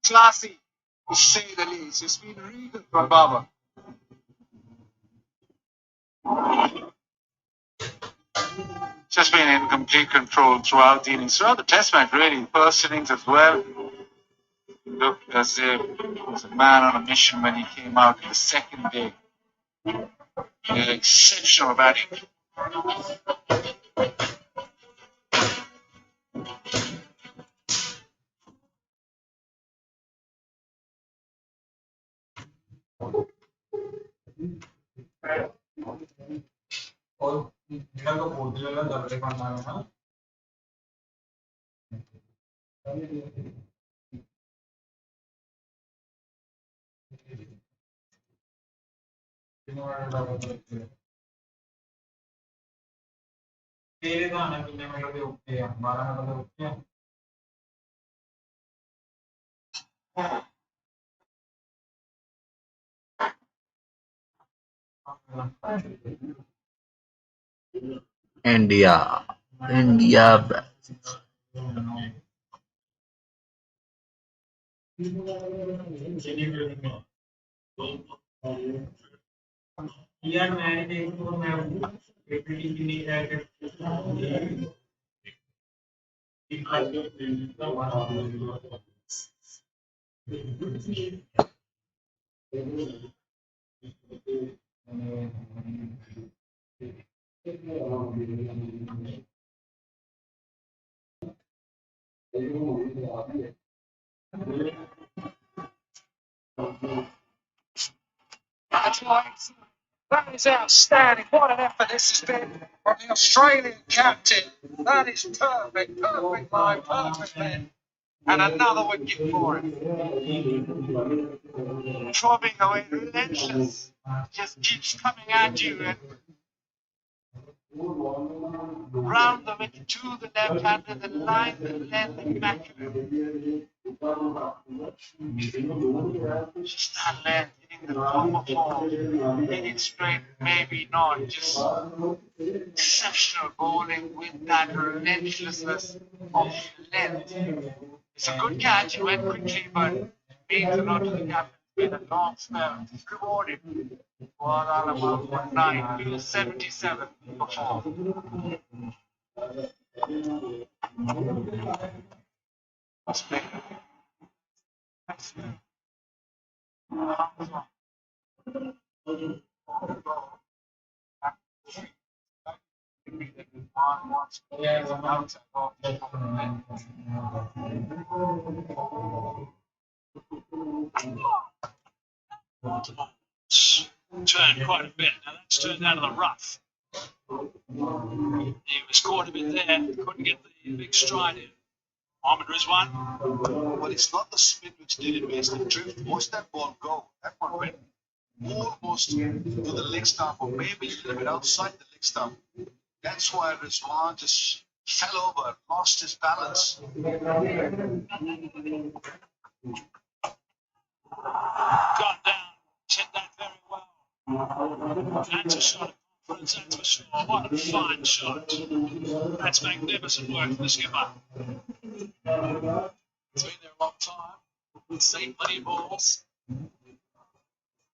classy, to say the least. It's been regal for Baba. Just been in complete control throughout the innings, throughout the test match, really. First innings as well. Looked as if he was a man on a mission when he came out in the second day. Exceptional batting. India, India. That's right. That is outstanding. What an effort this has been from the Australian captain. That is perfect. Perfect line, perfect then. And another wicket for him. Throbbing away, relentless. Just keeps coming at you and round the wicket to the left hand of the line, the length, immaculate. Just that length, hitting the proper form, hitting straight, maybe not, just exceptional bowling with that relentlessness of length. It's a good catch, it went quickly, but means a lot to the captain. It's been a long spell. It's rewarded. Well, on about 1-9, we were 77 before. That's big. That's big. Turned quite a bit. Now that's turned out of the rough. He was caught a bit there, couldn't get the big stride in. Mohammed Rizwan. Well, it's not the spin which did it, it's the drift. Watch that ball go. That one went almost to the leg stump, or maybe a little bit outside the leg stump. That's why Rizwan just fell over, lost his balance. Got down, hit that very well. That's a shot of confidence, that's for sure. What a fine shot. That's magnificent work from the skipper. It's been there a long time. Seen plenty of balls.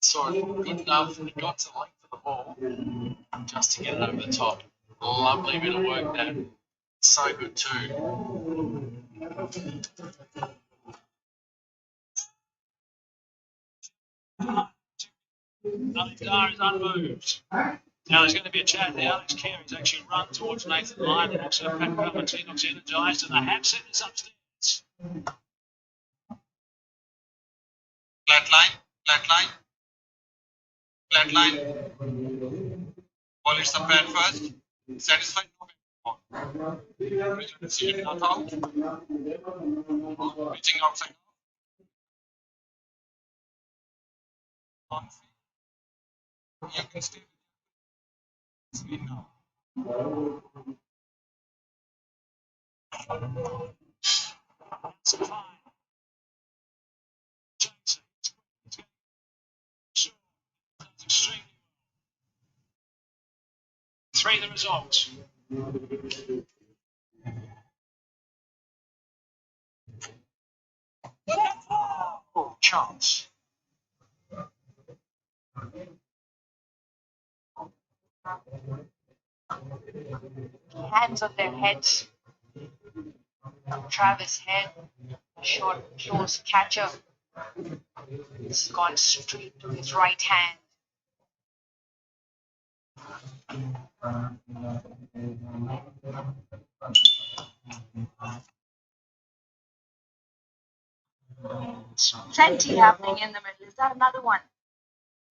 Saw it good enough and it got to the length of the ball just to get it over the top. Lovely bit of work that. So good too. Alex Dar is unmoved. Now there's going to be a chat there. Alex Carey's actually run towards Nathan Lyon and looks like Pat Cummins. He looks energised and the hat set is upstairs. Flat line. Polish the pad first. Satisfied? Decision not out. Reaching outside. You can still now. That's fine. Jackson. Sure. That's extremely well. 3 the results. chance. Hands on their heads. Travis head, a short, close catcher. It's gone straight to his right hand. Plenty happening in the middle. Is that another one?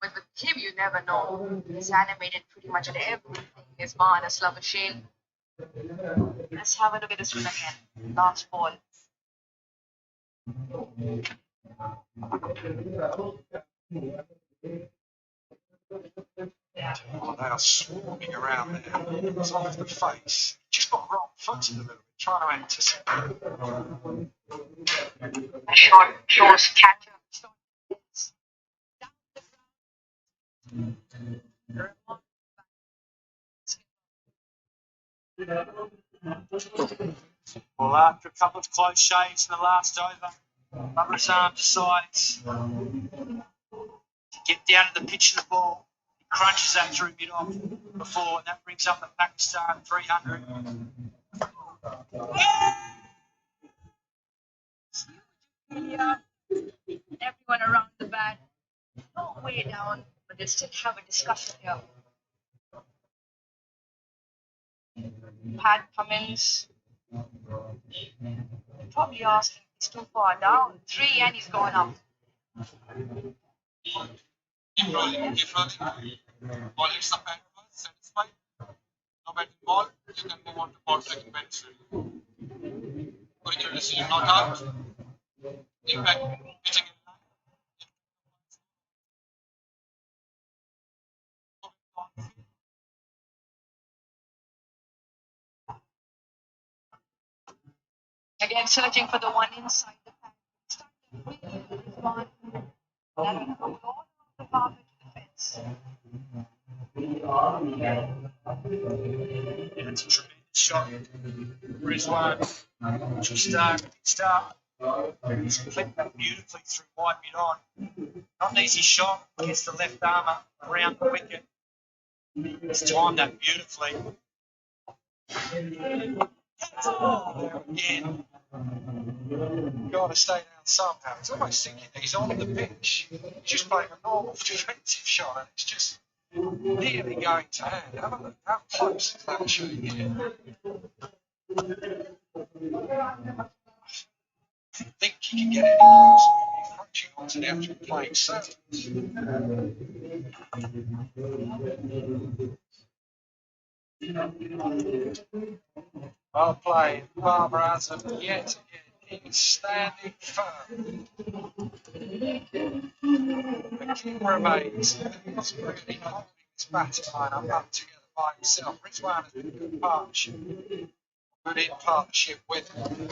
But with him, you never know. He's animated pretty much at everything. His man, a slugger Shane. Let's have a look at this one again. Last ball. Oh, they are swarming around there. It's off the face. Just got wrong footed a little bit, trying to anticipate. A short, close catcher. Well, after a couple of close shaves in the last over, Douglas Arm decides to get down to the pitch of the ball. He crunches that through mid off before, and that brings up the Pakistan 300. Yeah. Everyone around the bat. No way down, but they still have a discussion here. Pat Cummins. Probably asking, it's too far down. 3 and he's going up. Keep rolling. Ball hits the pad first, satisfied. No batting ball, you can move on to ball striking very original decision not out. Impact pitching in line. Again, searching for the one inside the pack. One. Then go all the power to the fence. Yeah, it's a tremendous shot. Rizwan, which will start. He's flicked that beautifully through wide mid on. Not an easy shot. Gets the left armour around the wicket. He's timed that beautifully. Again. Got to stay down somehow. It's almost thinking that he's on the pitch. He's just playing a normal defensive shot, and it's just nearly going to hand. Have a look. How close is that shot here? I think he can get any closer. He's approaching onto the actual playing surface. Well played, Barbara Azam yet again. He's standing firm. The king remains. He was really holding his batting line up together by himself. Rizwan has been a good partnership. Good in partnership with him.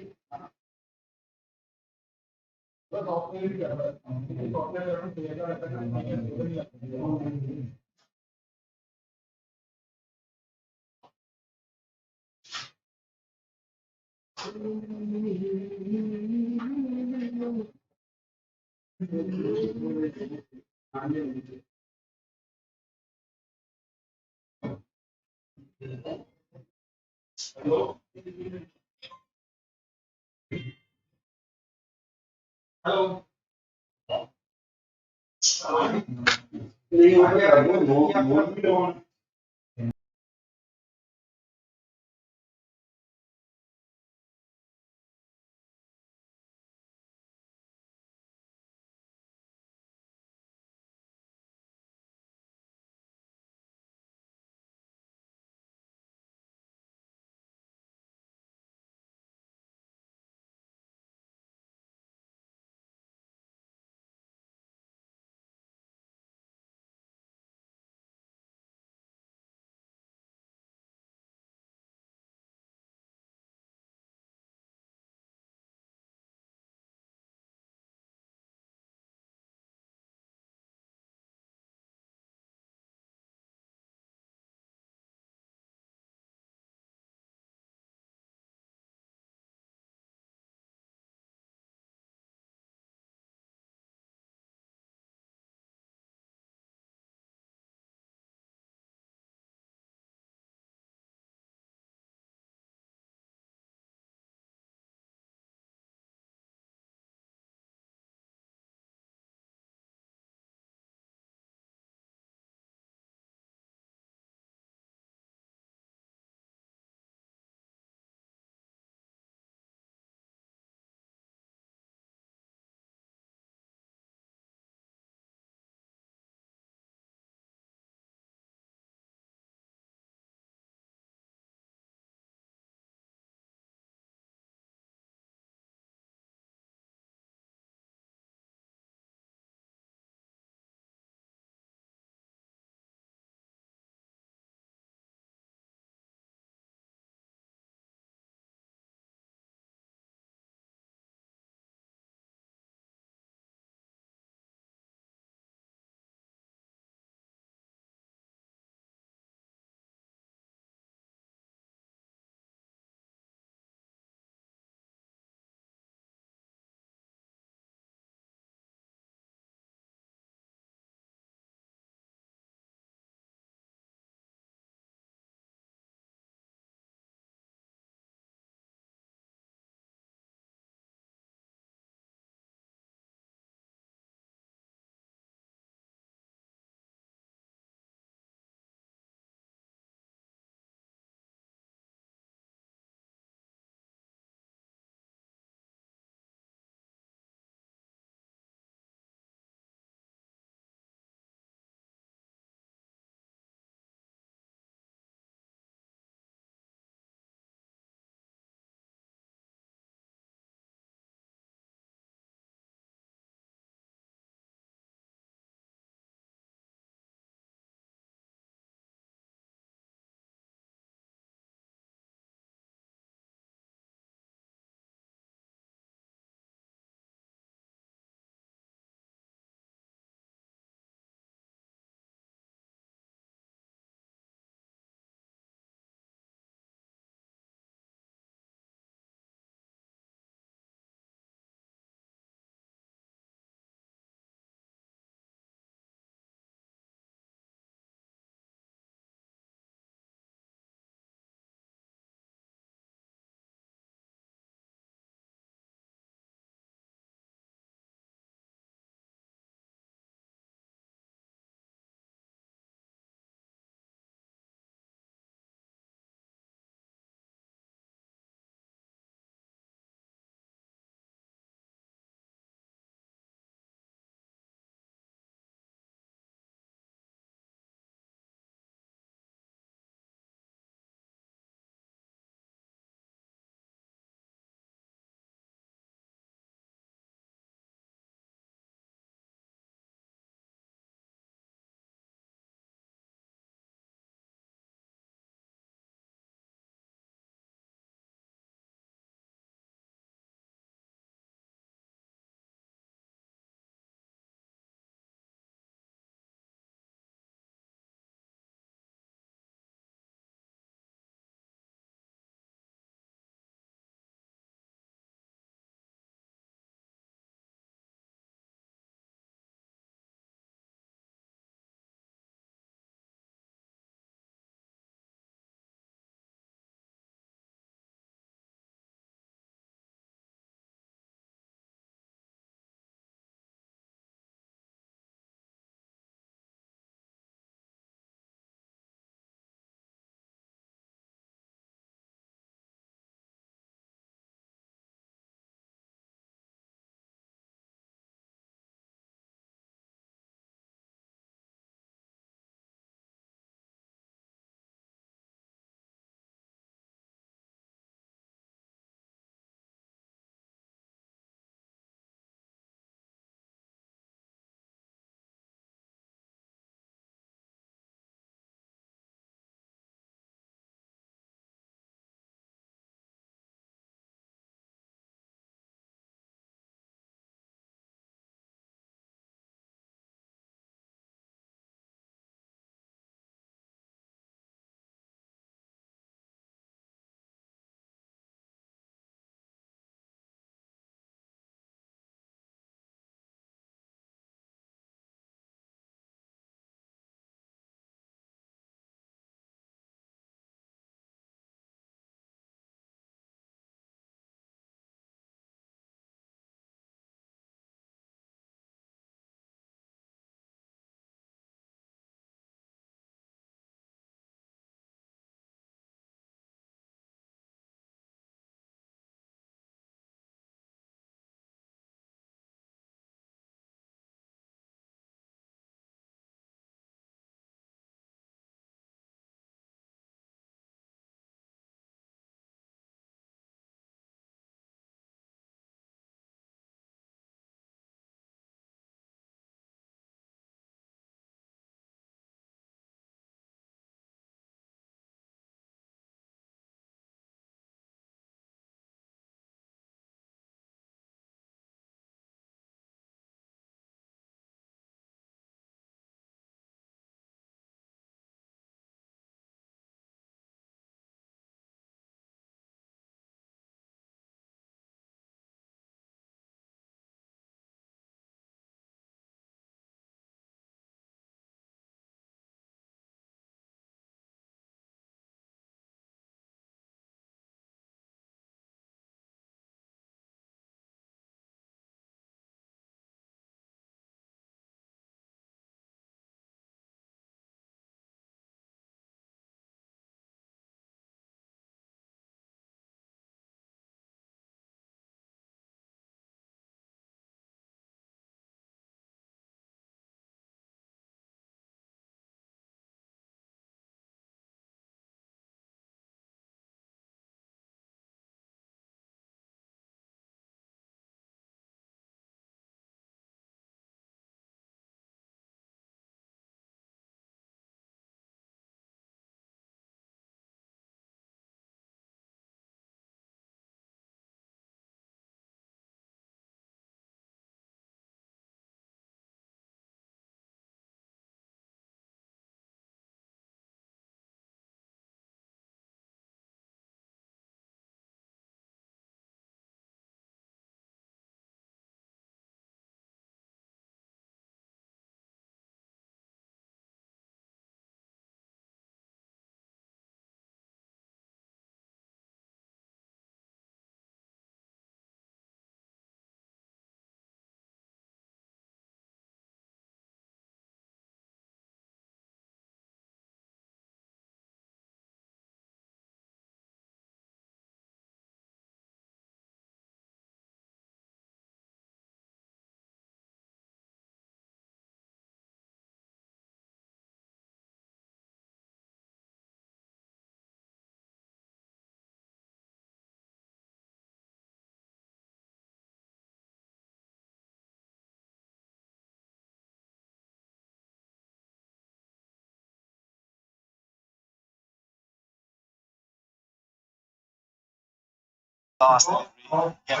last delivery. Yeah,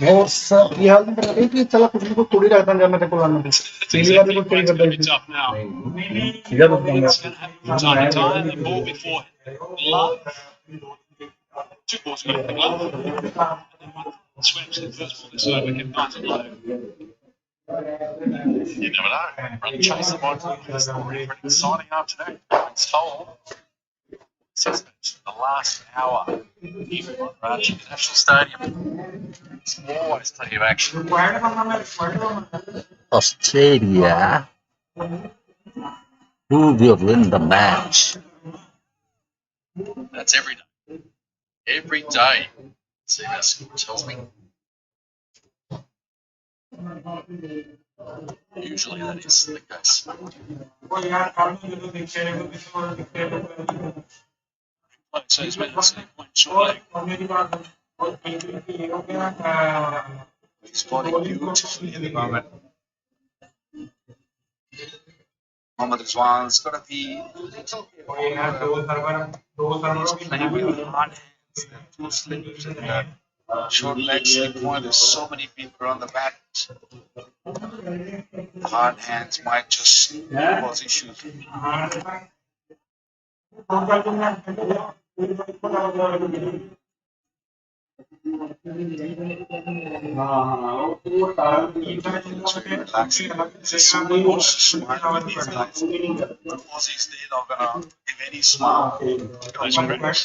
ਹੋਰ sir ਕੀ ਹਾਲ ਨੇ ਇਹ ਕਿ ਚਲਾ ਕੁਝ ਨਾ ਕੁਝ ਥੋੜੀ ਰੱਖਦਾ ਜਾਂ ਮੈਂ ਤੇ ਕੋਲ ਆਣਾ ਪੀਲੀ ਵਾਲੀ ਕੋਈ ਤੇਰੀ ਕਰਦਾ ਸੀ tough now. ਇਹਦਾ ਦੱਸਦਾ It's going to happen from time to time. The ball before love. Two balls got the glove. Sweeps the first ball this over, can finds it low. You never know. Run chase the ball. It's already pretty exciting afternoon. It's told. Six minutes in the last hour. Even on Karachi National Stadium. It's always plenty of action. Australia. Who will win the match? That's every day. Every day. See, that's what tells me. Usually that is the case. So he's made the same point short leg. He's spotting beautifully at the moment. Mohammad Rizwan's got to be little he's playing with hard hands, two slips, and short legs, slip point. There's so many people on the bat. Hard hands might just cause issues. Relaxing. This is smart with these guys. Aussies, they're not gonna give any smile. Those cracks.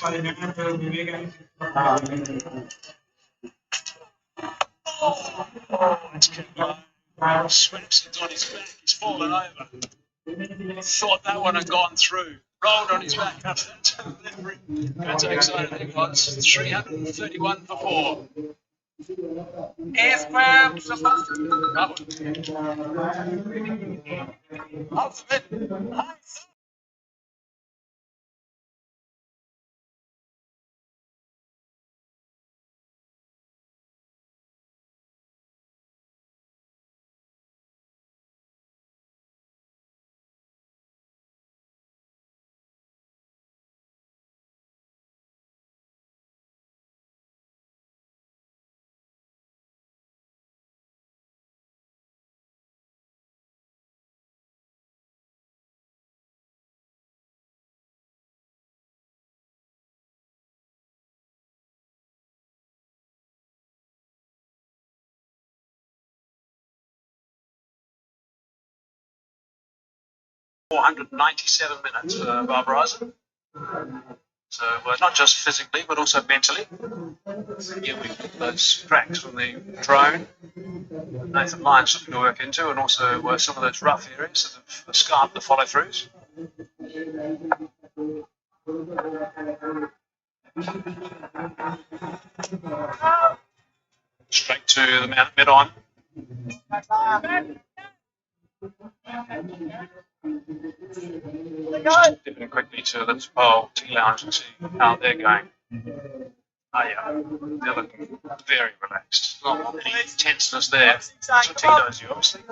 It's kept low. Sweeps it on his back. He's fallen over. Thought that one had gone through. Rolled on his back after that delivery. That's how excited he was. 331 for 4. Earthworms supposed to up the mid. .497 minutes for Barbara Eisen. So not just physically, but also mentally. Yeah, we got those tracks from the drone. Nathan Lyons looking to work into, and also some of those rough areas that have scarred the follow-throughs. Straight to the man at mid-on. Just dipping quickly to the tea lounge and see how they're going. Oh yeah, they're looking very relaxed. Not any tenseness there. So Tito's you obviously.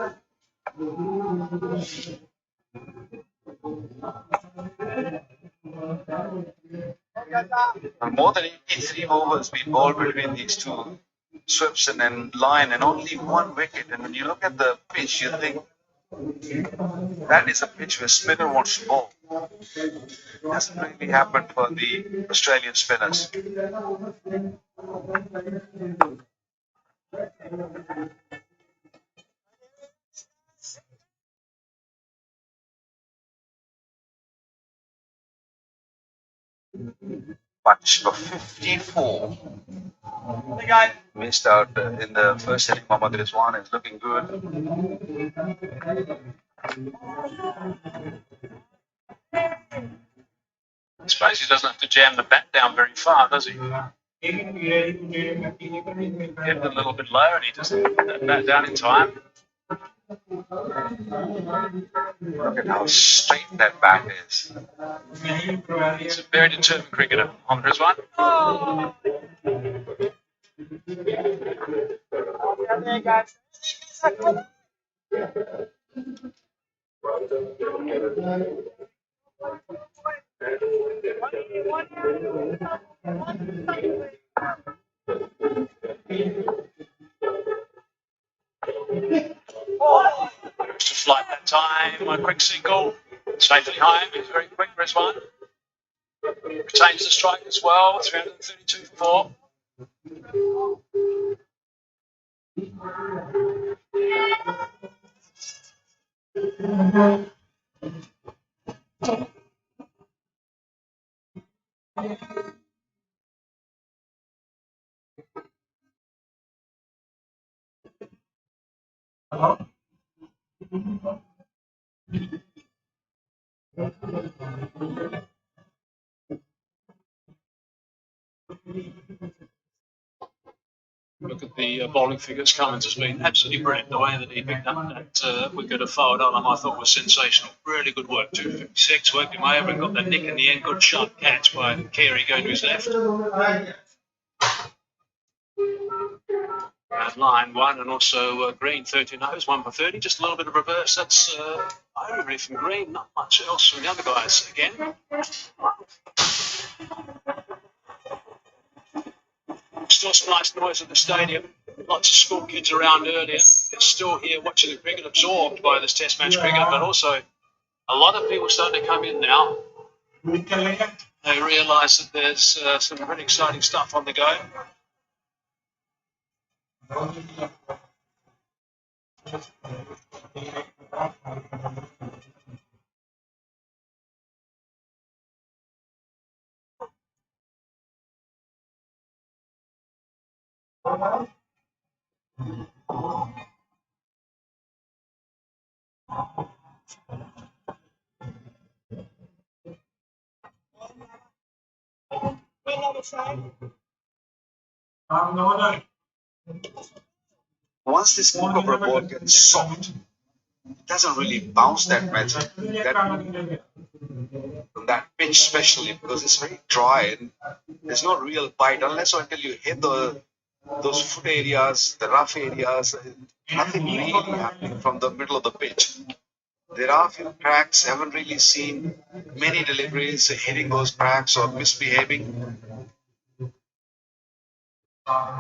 More than 83 overs been bowled between these two, Swepson and Lyon, and only one wicket. And when you look at the pitch, you think that is a pitch where spinner wants to bowl. Hasn't really happened for the Australian spinners. Punch for 54. Missed out in the first inning. Mohammad Rizwan is looking good. I suppose he doesn't have to jam the bat down very far, does he? Get it a little bit low and he doesn't put that bat down in time. Look at how straight that bat is. He's a very determined cricketer. On this one. Oh. To flight that time, a quick single, safely home. He's very quick, Rizwan. Retains the strike as well, 332 for 4. Look at the bowling figures. Cummins has been absolutely brilliant. The way that he picked up that wicket of forward on him, I thought was sensational. Really good work. 256, worked him over and got that nick in the end. Good sharp catch by Carey going to his left. And line 1 and also Green 13 overs, 1 for 30. Just a little bit of reverse. That's only from Green, not much else from the other guys again. Still some nice noise at the stadium. Lots of school kids around earlier. They're still here watching the cricket, absorbed by this test match cricket, but also a lot of people starting to come in now. They realise that there's some pretty exciting stuff on the go. Once this rubber ball gets soft, it doesn't really bounce that much. That pitch especially, because it's very dry and there's no real bite unless or until you hit those foot areas, the rough areas. Nothing really happening from the middle of the pitch. There are a few cracks. Haven't really seen many deliveries hitting those cracks or misbehaving. Well,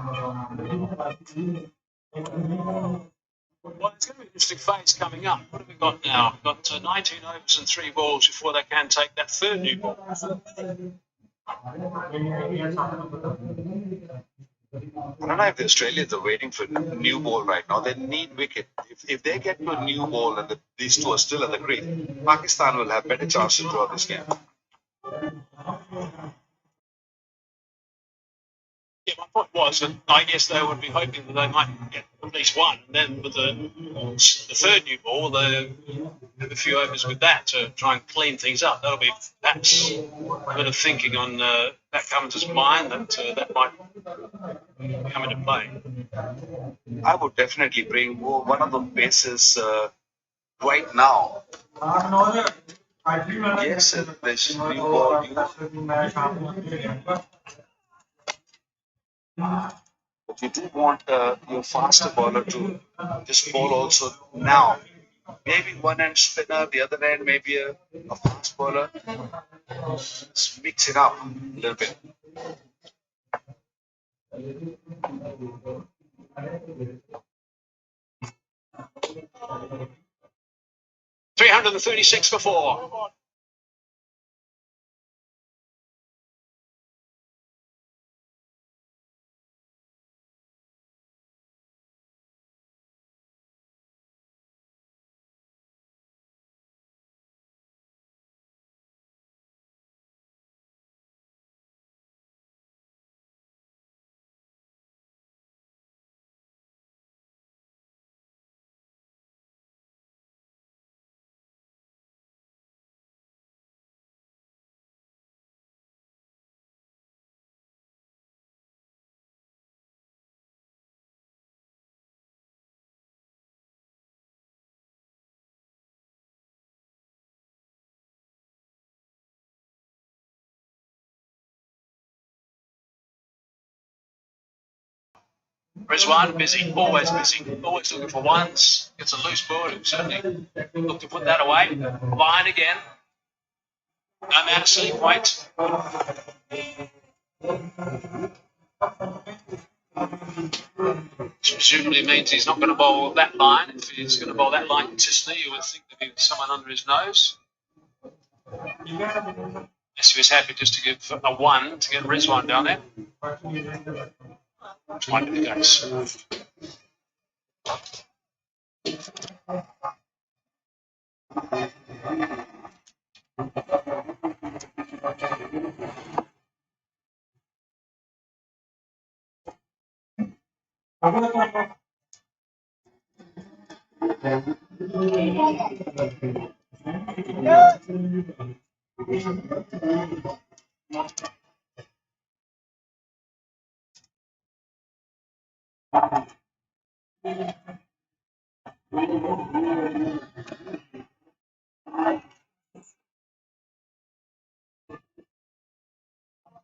it's going to be an interesting phase coming up. What have we got now? We've got 19 overs and 3 balls before they can take that third new ball. I don't know if the Australians are waiting for a new ball right now. They need wicket. If they get to a new ball and these two are still at the crease, Pakistan will have better chances to draw this game. Yeah, my point was that I guess they would be hoping that they might get at least one, and then with the third new ball, they have a few overs with that to try and clean things up. That'll be perhaps a bit of thinking on Pat Cummins' mind that might come into play. I would definitely bring one of the bases right now. Yes, this new ball. But you do want your faster bowler to just bowl also now. Maybe one end spinner, the other end maybe a fast bowler. Just mix it up a little bit. $336 for 4. Rizwan, busy, always looking for ones. Gets a loose ball, he'll certainly look to put that away. Line again. No matter silly point. Which presumably means he's not going to bowl that line. If he's going to bowl that line consistently, you would think there'd be someone under his nose. Yes, he was happy just to give a 1 to get Rizwan down there. Which might be the case.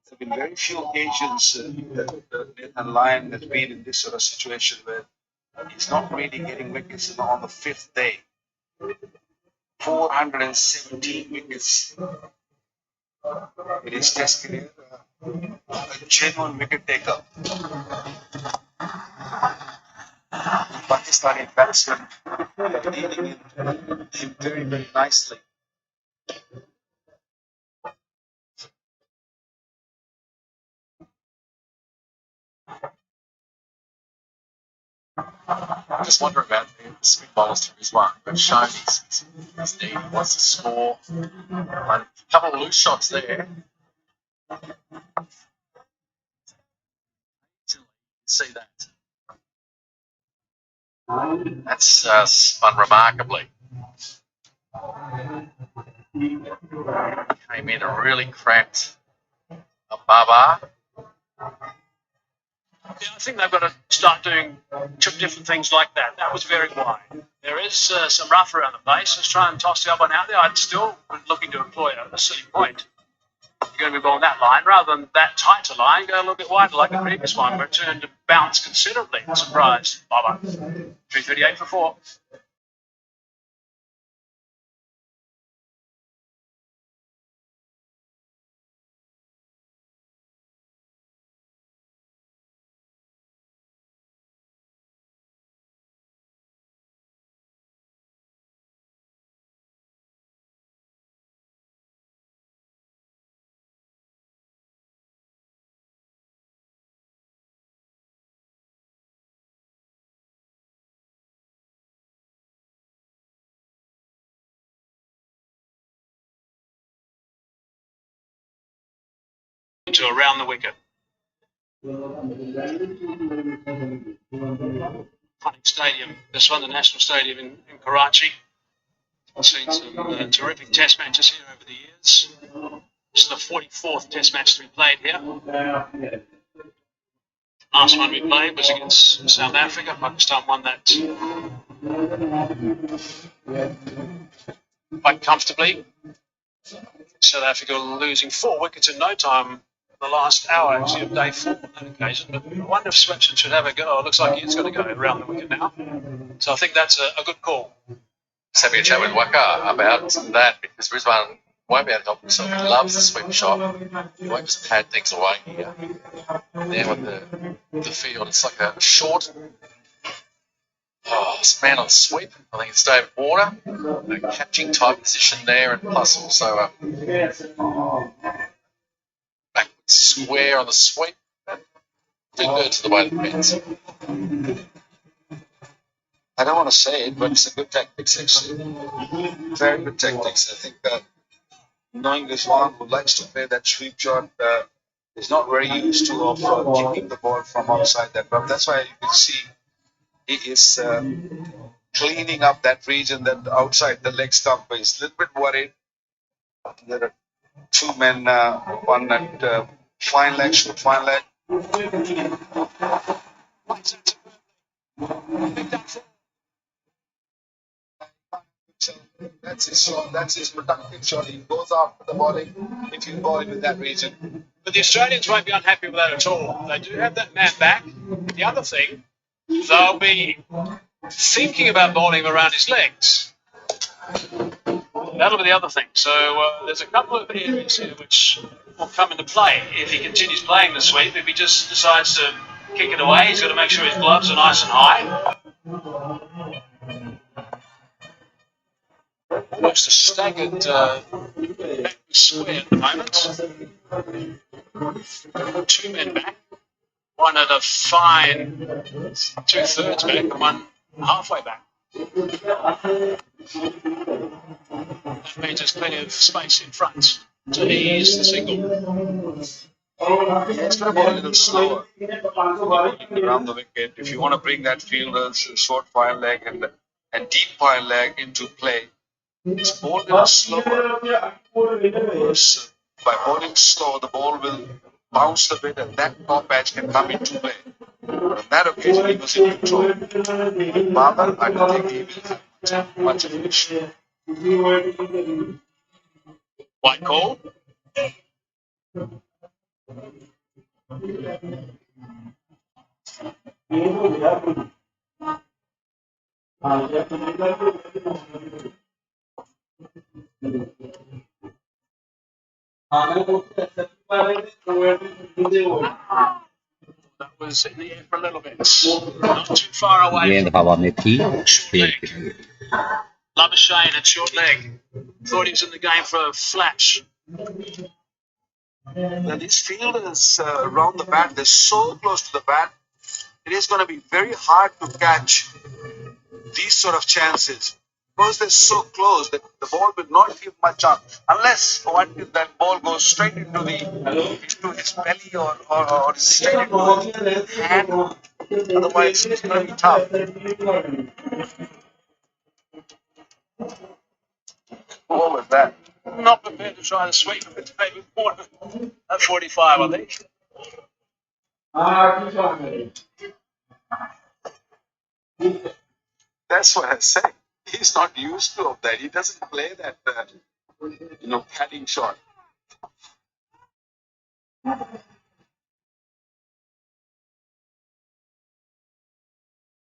There have been very few occasions that Nathan Lyon has been in this sort of situation where he's not really getting wickets on the 5th day. 417 wickets in his test career. A genuine wicket taker. Pakistani batsmen leading him very, very nicely. I'm just wondering about the spin bowlers to Rizwan. We've shown his need. He wants to score. A couple of loose shots there. See that. That's spun remarkably. Came in and really cramped a Baba. Yeah, I think they've got to start doing different things like that. That was very wide. There is some rough around the base. Let's try and toss the other one out there. I'd still be looking to employ a silly point. You're going to be bowling that line rather than that tighter line. Go a little bit wider like the previous one, where it turned to bounce considerably. Surprised. Bye-bye. 338 for 4. To around the wicket. Funny stadium, this one, the National Stadium in Karachi. I've seen some terrific test matches here over the years. This is the 44th test match to be played here. Last one we played was against South Africa. Pakistan won that quite comfortably. South Africa losing 4 wickets in no time the last hour, actually, of day 4 on that occasion. But I wonder if Swepson should have a go. It looks like he's going to go around the wicket now. So I think that's a good call. Just having a chat with Waka about that because Rizwan won't be able to help himself. He loves the sweep shot. He won't just pad things away here. There with the field, it's like a short man on sweep. I think it's David Warner. A catching type position there, and plus also a back square on the sweep. Good to the way the pins. I don't want to say it, but it's a good tactics actually. Very good tactics. I think knowing this one who likes to play that sweep shot is not very used to of keeping the ball from outside that. But that's why you can see he is cleaning up that region that outside the leg stump. He's a little bit worried. There are 2 men, one at fine leg, shoot fine leg. That's his shot. That's his productive shot. He goes after the bowling if you bowl with that region. But the Australians won't be unhappy with that at all. They do have that man back. The other thing, they'll be thinking about bowling around his legs. That'll be the other thing. So there's a couple of areas here which will come into play if he continues playing the sweep. If he just decides to kick it away. He's got to make sure his gloves are nice and high. Almost a staggered back square at the moment. 2 men back. One at a fine 2/3 back and one halfway back. That means there's plenty of space in front to ease the single. It's going to go a little slower around the wicket. If you want to bring that fielder's short fire leg and deep fire leg into play, it's ball a little slower. Because by bowling slow, the ball will bounce a bit and that top edge can come into play. But on that occasion, he was in control. Baba, I don't think he will have much of an issue. White call. That was in the air for a little bit. Not too far away. गेंद हवा में थी Short leg. Labuschagne at short leg. Thought he was in the game for a flash. Now, these fielders around the bat, they're so close to the bat, it is going to be very hard to catch these sort of chances. Because they're so close that the ball will not give much up unless that ball goes straight into his belly or straight into his hand. Otherwise, it's going to be tough. What was that? Not prepared to try the sweep of it, maybe more at 45, I think. That's what I say. He's not used to of that. He doesn't play that, padding shot.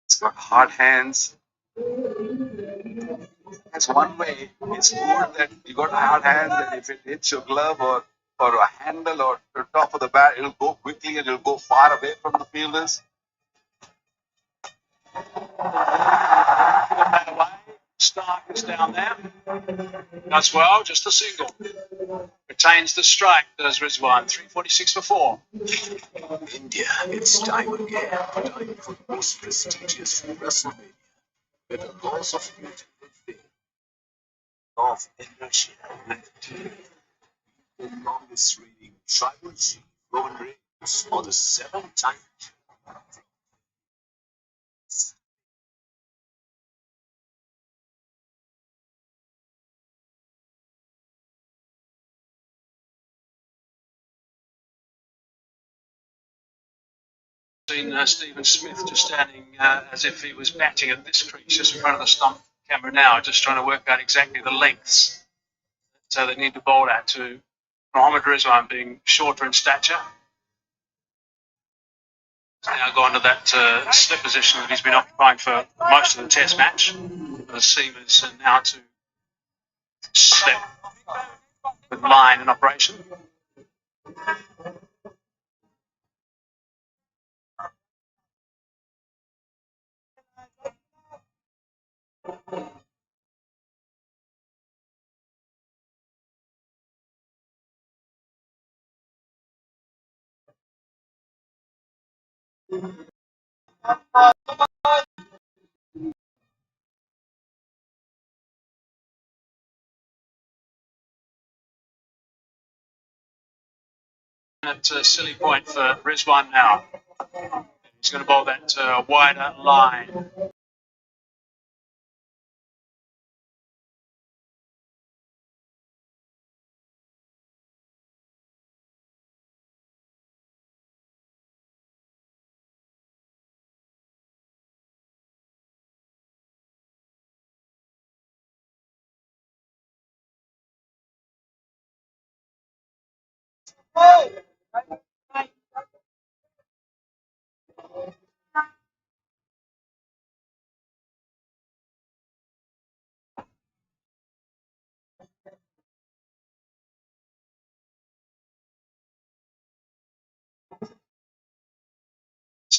It's got hard hands. That's one way. It's good that you got hard hands, and if it hits your glove or a handle or the top of the bat, it'll go quickly and it'll go far away from the fielders. That away. Stark is down there. Does well, just a single. Retains the strike, does Rizwan. 346 for 4. India, it's time again. Time for the most prestigious WrestleMania. Where the laws of beauty will fail. Law of inertia will continue. The longest reigning tribal chief, Roman Reigns, for the 7th time. Seen Stephen Smith just standing as if he was batting at this crease, just in front of the stump camera now, just trying to work out exactly the lengths. So they need to bowl at to Mohammad Rizwan being shorter in stature. He's now gone to that slip position that he's been occupying for most of the test match. The seamers are now to slip with line in operation. At silly point for Rizwan now. He's going to bowl that wider line.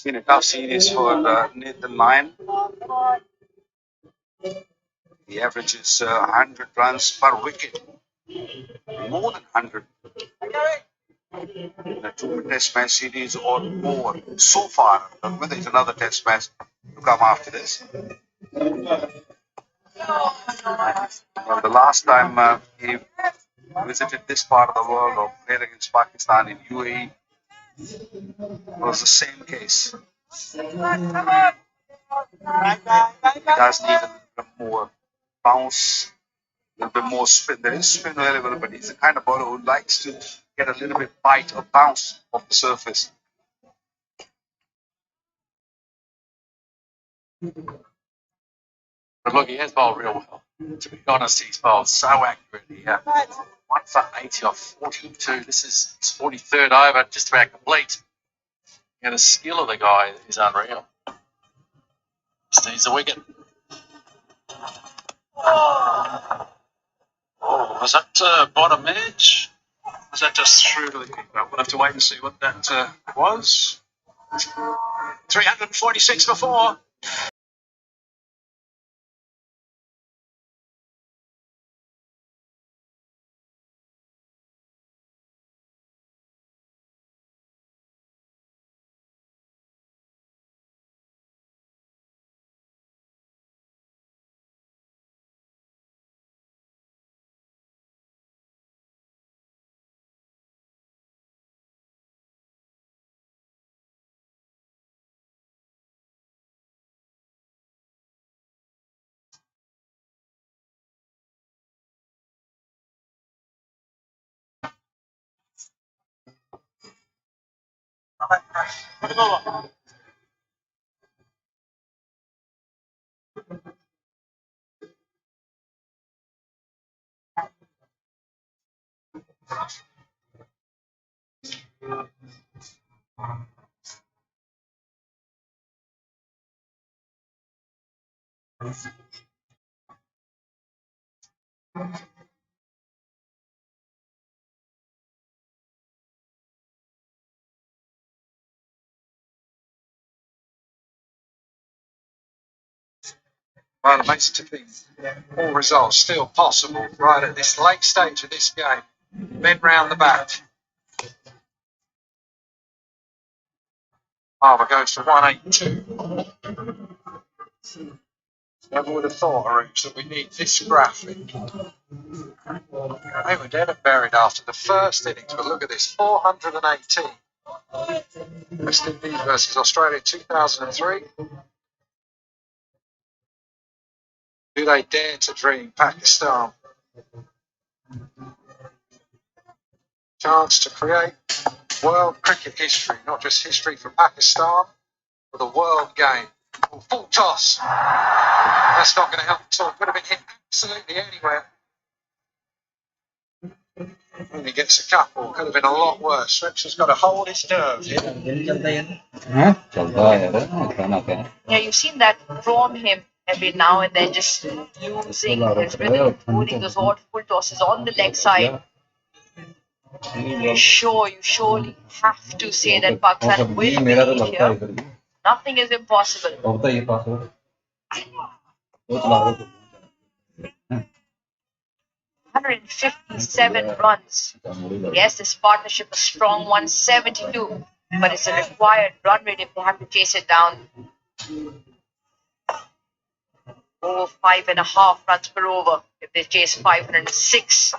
been a tough series for Nathan Lyon. The average is 100 runs per wicket, more than 100 in a two test match series or more so far. Whether it's another test match to come after this. Well, the last time he visited this part of the world or played against Pakistan in UAE was the same case. He does need a little bit more bounce, a little bit more spin. There is spin available, but he's the kind of bowler who likes to get a little bit bite or bounce off the surface. But look, he has bowled real well. To be honest, he's bowled so accurately. 1 for 80 off 42. This is his 43rd over, just about complete. And the skill of the guy is unreal. Just needs a wicket. Oh, was that bottom edge? Was that just through to the keeper? We'll have to wait and see what that was. 346 for 4. Well, it makes it to think all results still possible right at this late stage of this game. Men round the bat. Harbour goes to 182. Never would have thought, Aroosh, that we need this graphic. They were dead and buried after the first innings, but look at this, 418. West Indies versus Australia 2003. Do they dare to dream Pakistan? Chance to create world cricket history, not just history for Pakistan, but the world game. Full toss. That's not going to help at all. Could have been hit absolutely anywhere. Only gets a couple. Could have been a lot worse. Swipser's got to hold his nerve here. Yeah, you've seen that from him every now and then, just losing his rhythm, putting those odd full tosses on the leg side. You surely have to say that Pakistan will beat here. Nothing is impossible. 157 runs. Yes, this partnership is strong, 172, but it's a required run rate if they have to chase it down. Over 5.5 runs per over if they chase 506.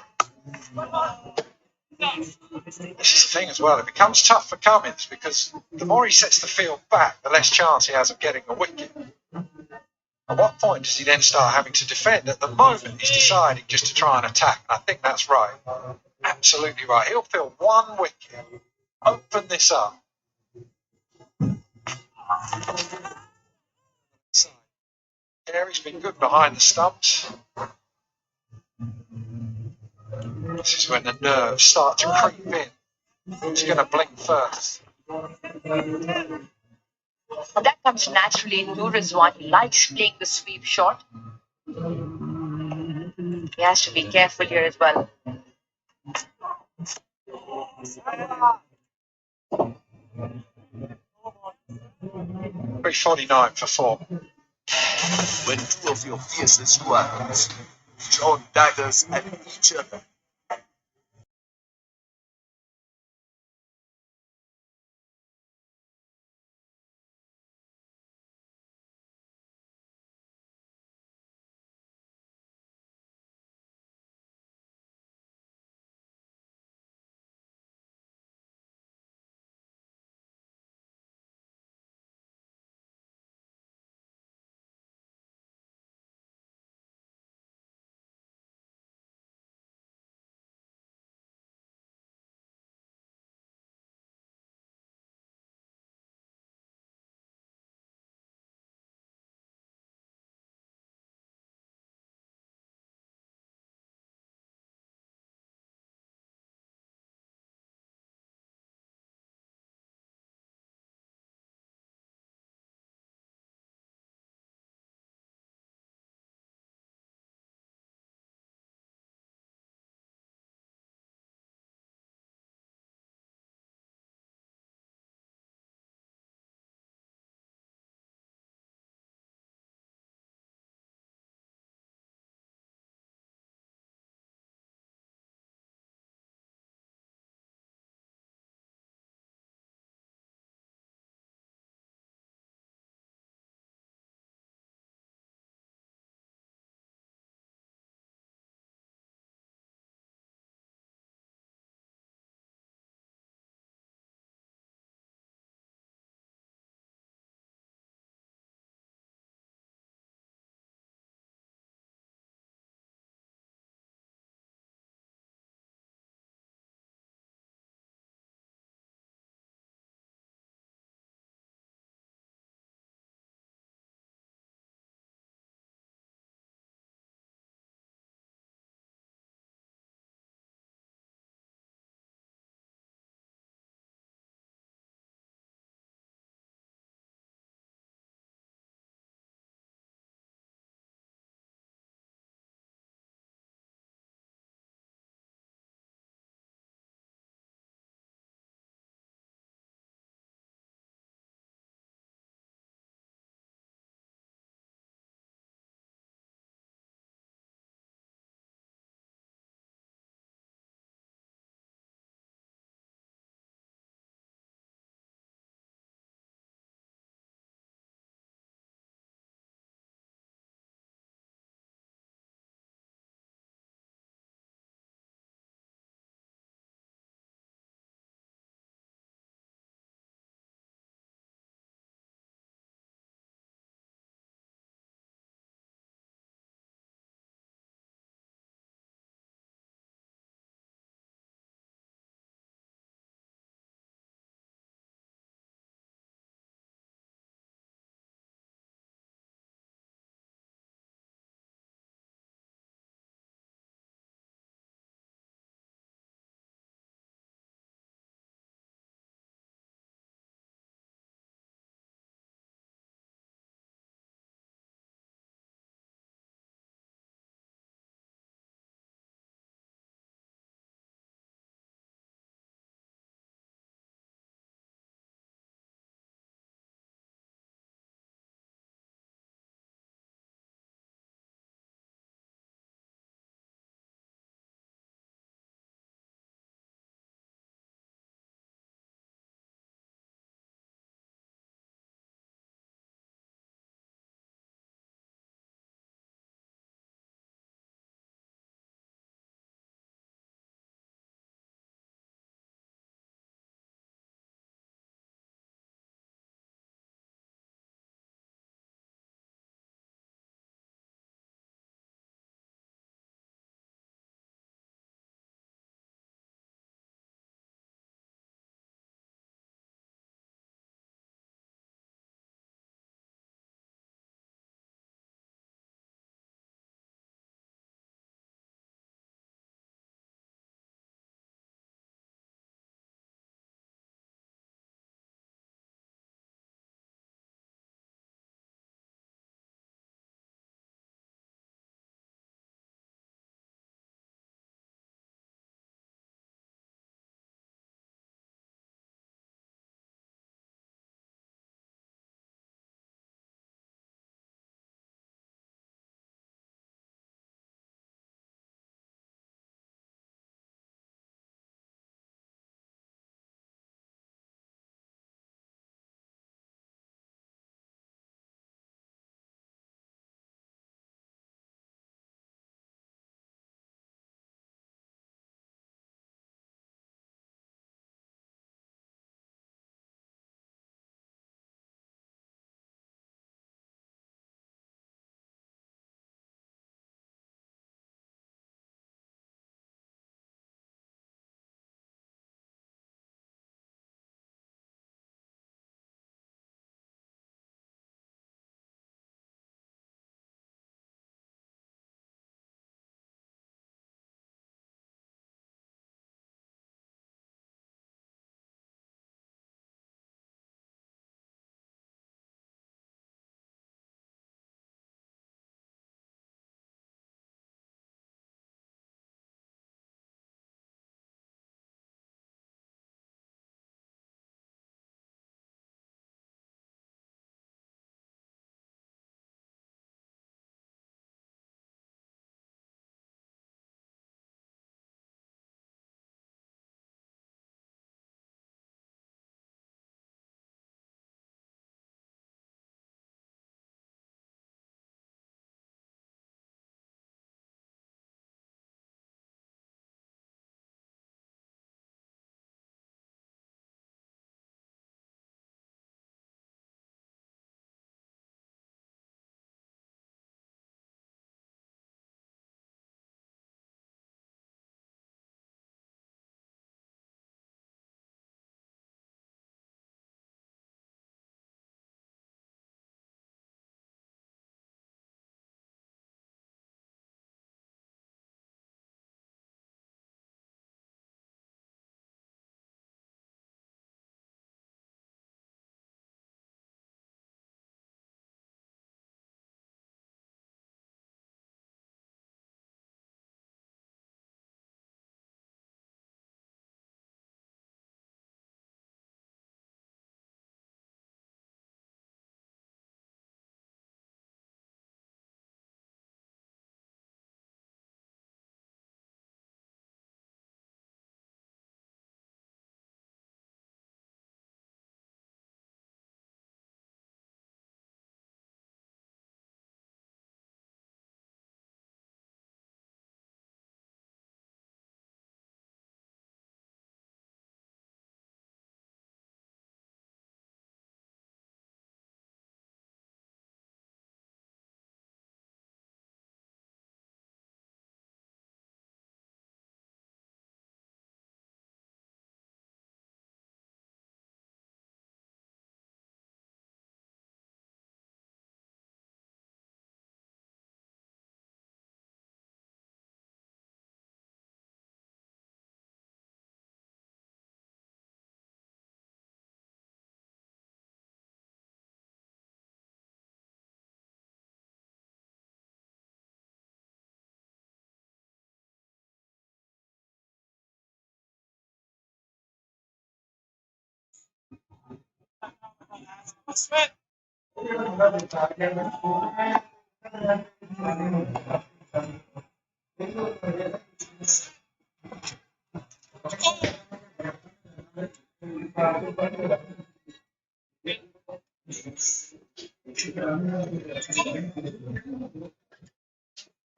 This is the thing as well. It becomes tough for Cummins because the more he sets the field back, the less chance he has of getting a wicket. At what point does he then start having to defend? At the moment, he's deciding just to try and attack. And I think that's right. Absolutely right. He'll field one wicket, open this up. Carey's been good behind the stumps. This is when the nerves start to creep in. Who's going to blink first? That comes naturally in Rizwan. He likes playing the sweep shot. He has to be careful here as well. 349 for 4. When two of your fiercest rivals draw daggers at each other,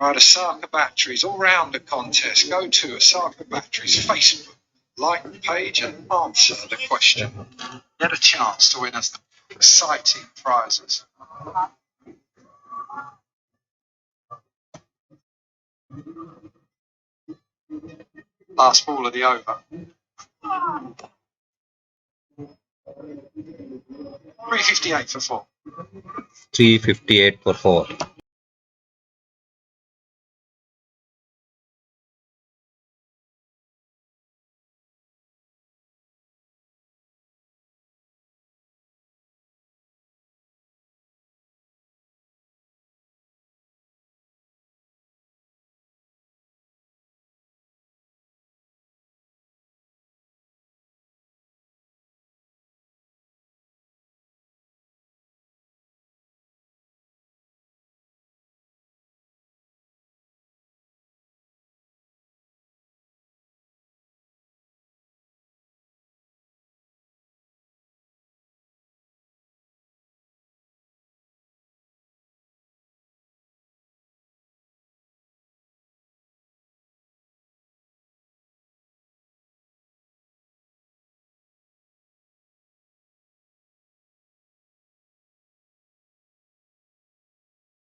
Right, Osaka Batteries, all round the contest. Go to Osaka Batteries Facebook, like the page and answer the question. Get a chance to win us the exciting prizes. Last ball of the over. 358 for 4. 358 for 4.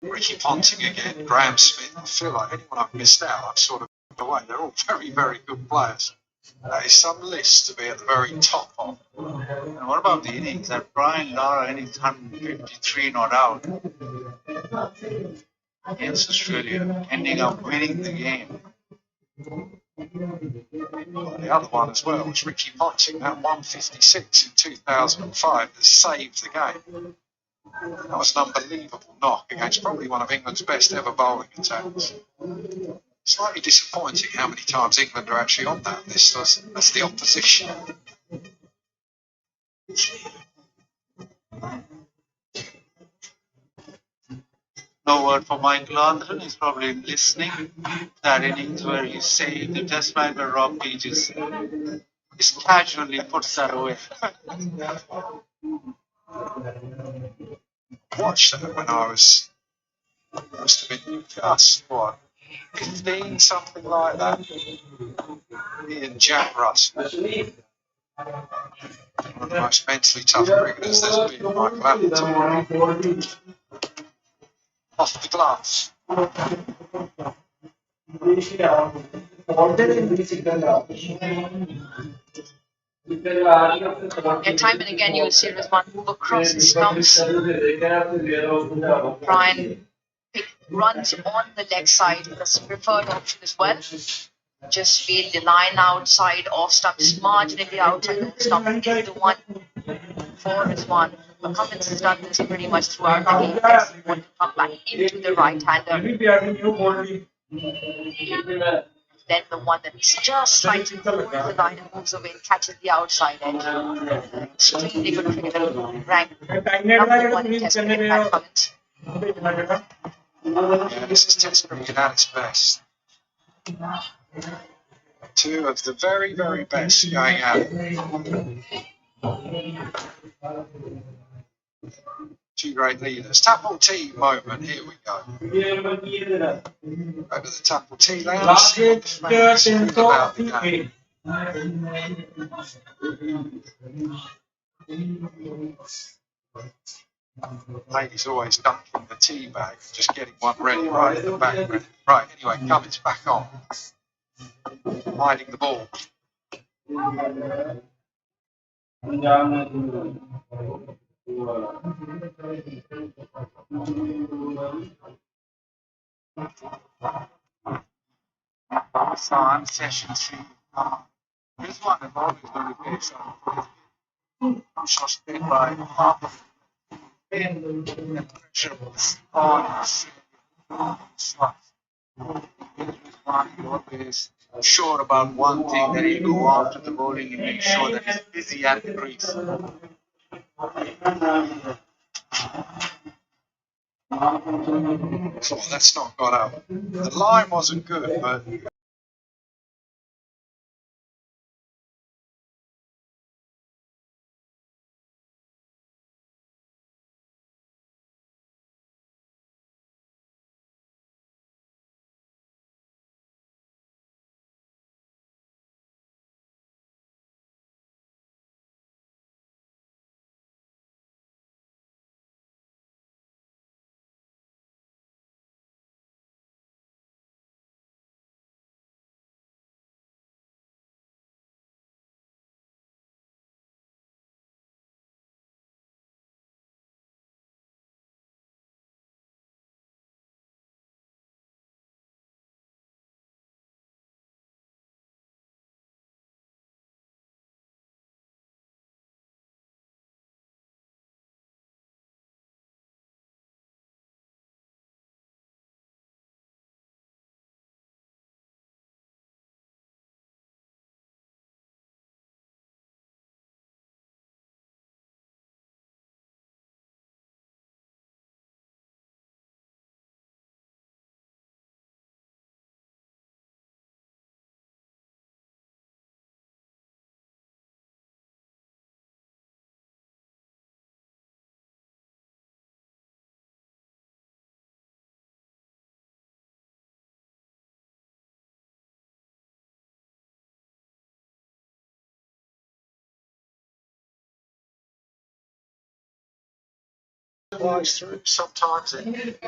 Ricky Ponting again, Graham Smith. I feel like anyone I've missed out, I've sort of put away. They're all very, very good players. That is some list to be at the very top of. And what about the innings? That Brian Lara innings 153 not out against Australia, ending up winning the game. The other one as well was Ricky Ponting, that 156 in 2005 that saved the game. That was an unbelievable knock against probably one of England's best ever bowling attacks. Slightly disappointing how many times England are actually on that list as the opposition. No word for Michael Andren. He's probably listening to that innings where he's saying the test match where Rob Page just casually puts that away. Watched that when I was, must have been just, what, 15, something like that. Me and Jack Russell. One of the most mentally tough cricketers there's been, Michael Hamilton. Off the glass. And time and again, you'll see Rizwan move across the stumps. Brian pick runs on the leg side, the preferred option as well. Just feel the line outside off stumps, marginally outside off stump is the one for Rizwan. But Cummins has done this pretty much throughout the game. Yes, he want to come back into the right-hander. Then the one that's just slightly over the line and moves away and catches the outside edge. Extremely good cricketer, ranked number 1 in Test cricket, Pat Cummins. Yeah, this is Test cricket at its best. Two of the very, very best going at it. Two great leaders. Tapple Tea moment. Here we go. Over the Tapple Tea Lounge. See what the fans feel about the game. Ladies always dunking the tea bag, just getting one ready right at the back. Right, anyway, Cummins back on. Hiding the ball. Pakistan session 3. This one is always going to be some shots played by the pressure was on shots. Always sure about one thing that he go after the bowling and make sure that he's busy at the crease. Oh, that's not got up. The line wasn't good, but flies through. Sometimes it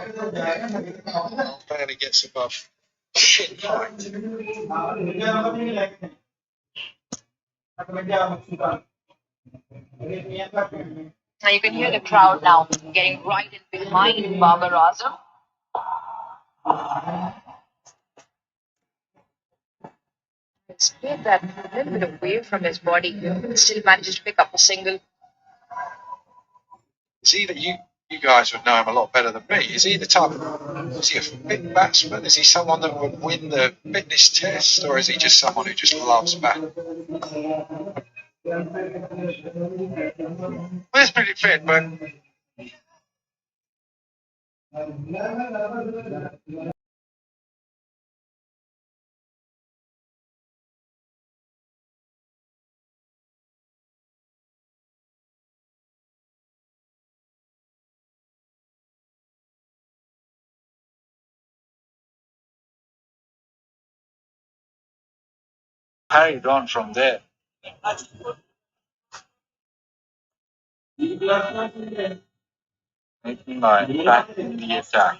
barely gets above shin height. Now you can hear the crowd now getting right in behind Babar Azam. It's played that a little bit away from his body, but still manages to pick up a single. Is he that you guys would know him a lot better than me? Is he the type is he a fit batsman? Is he someone that would win the fitness test, or is he just someone who just loves batting? Well, he's pretty fit, but carried on from there. Making my back in the attack.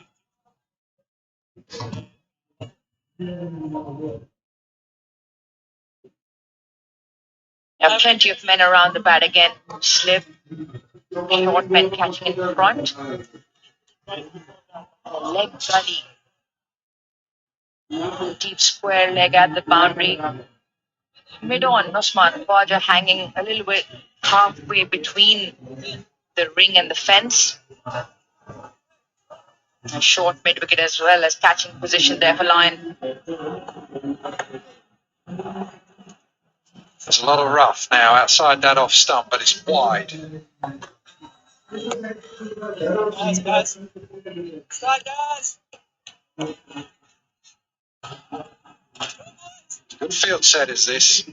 There are plenty of men around the bat again. Slip, short men catching in front. Leg gully. Deep square leg at the boundary. Mid on, Usman Khawaja hanging a little bit halfway between the ring and the fence. A short mid wicket as well as catching position there for Lion. There's a lot of rough now outside that off stump, but it's wide. Guys. Start, guys. Good field set is this.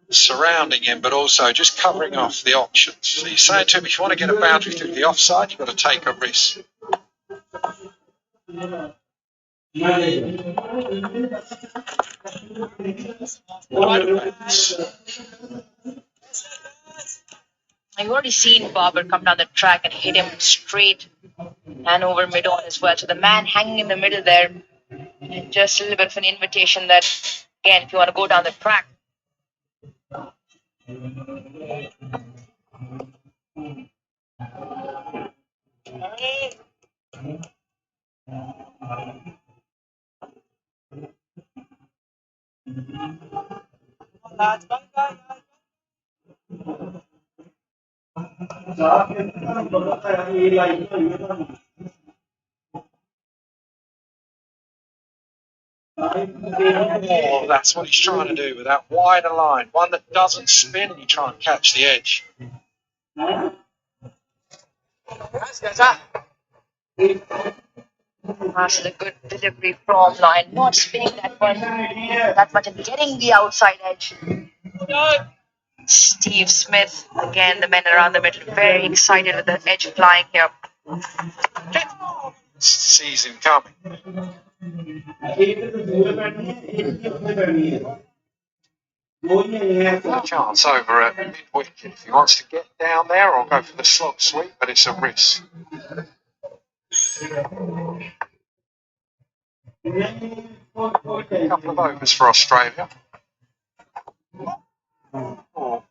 Surrounding him, but also just covering off the options. So you're saying to him, if you want to get a boundary through the offside, you've got to take a risk. I've already seen Barber come down the track and hit him straight and over mid on as well. So the man hanging in the middle there, just a little bit of an invitation that, again, if you want to go down the track, Oh, that's what he's trying to do with that wider line. One that doesn't spin, and you try and catch the edge. That's a good delivery from line, not spinning that one that much and getting the outside edge. Steve Smith, again, the men around the middle, very excited with the edge flying here. Sees him coming. A chance over at mid-wicket if he wants to get down there or go for the slot sweep, but it's a risk. A couple of overs for Australia. Oh.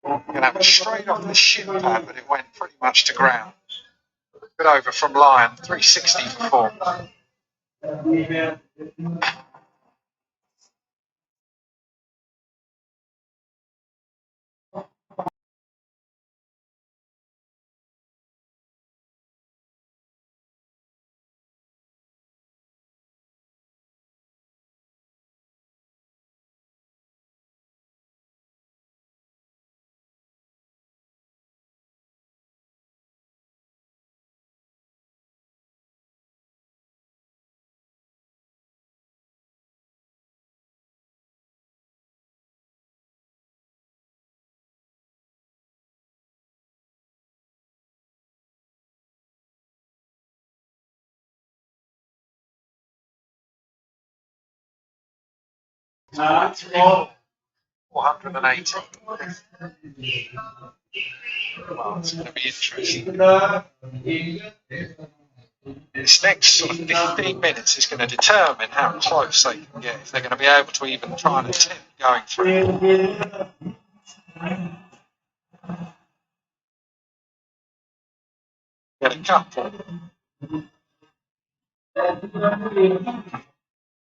Going to have it straight off the shin pad, but it went pretty much to ground. Good over from Lyon, 360 for 4. Ah, 480. Well, it's going to be interesting. This next sort of 15 minutes is going to determine how close they can get, if they're going to be able to even try and attempt going through. Get a couple.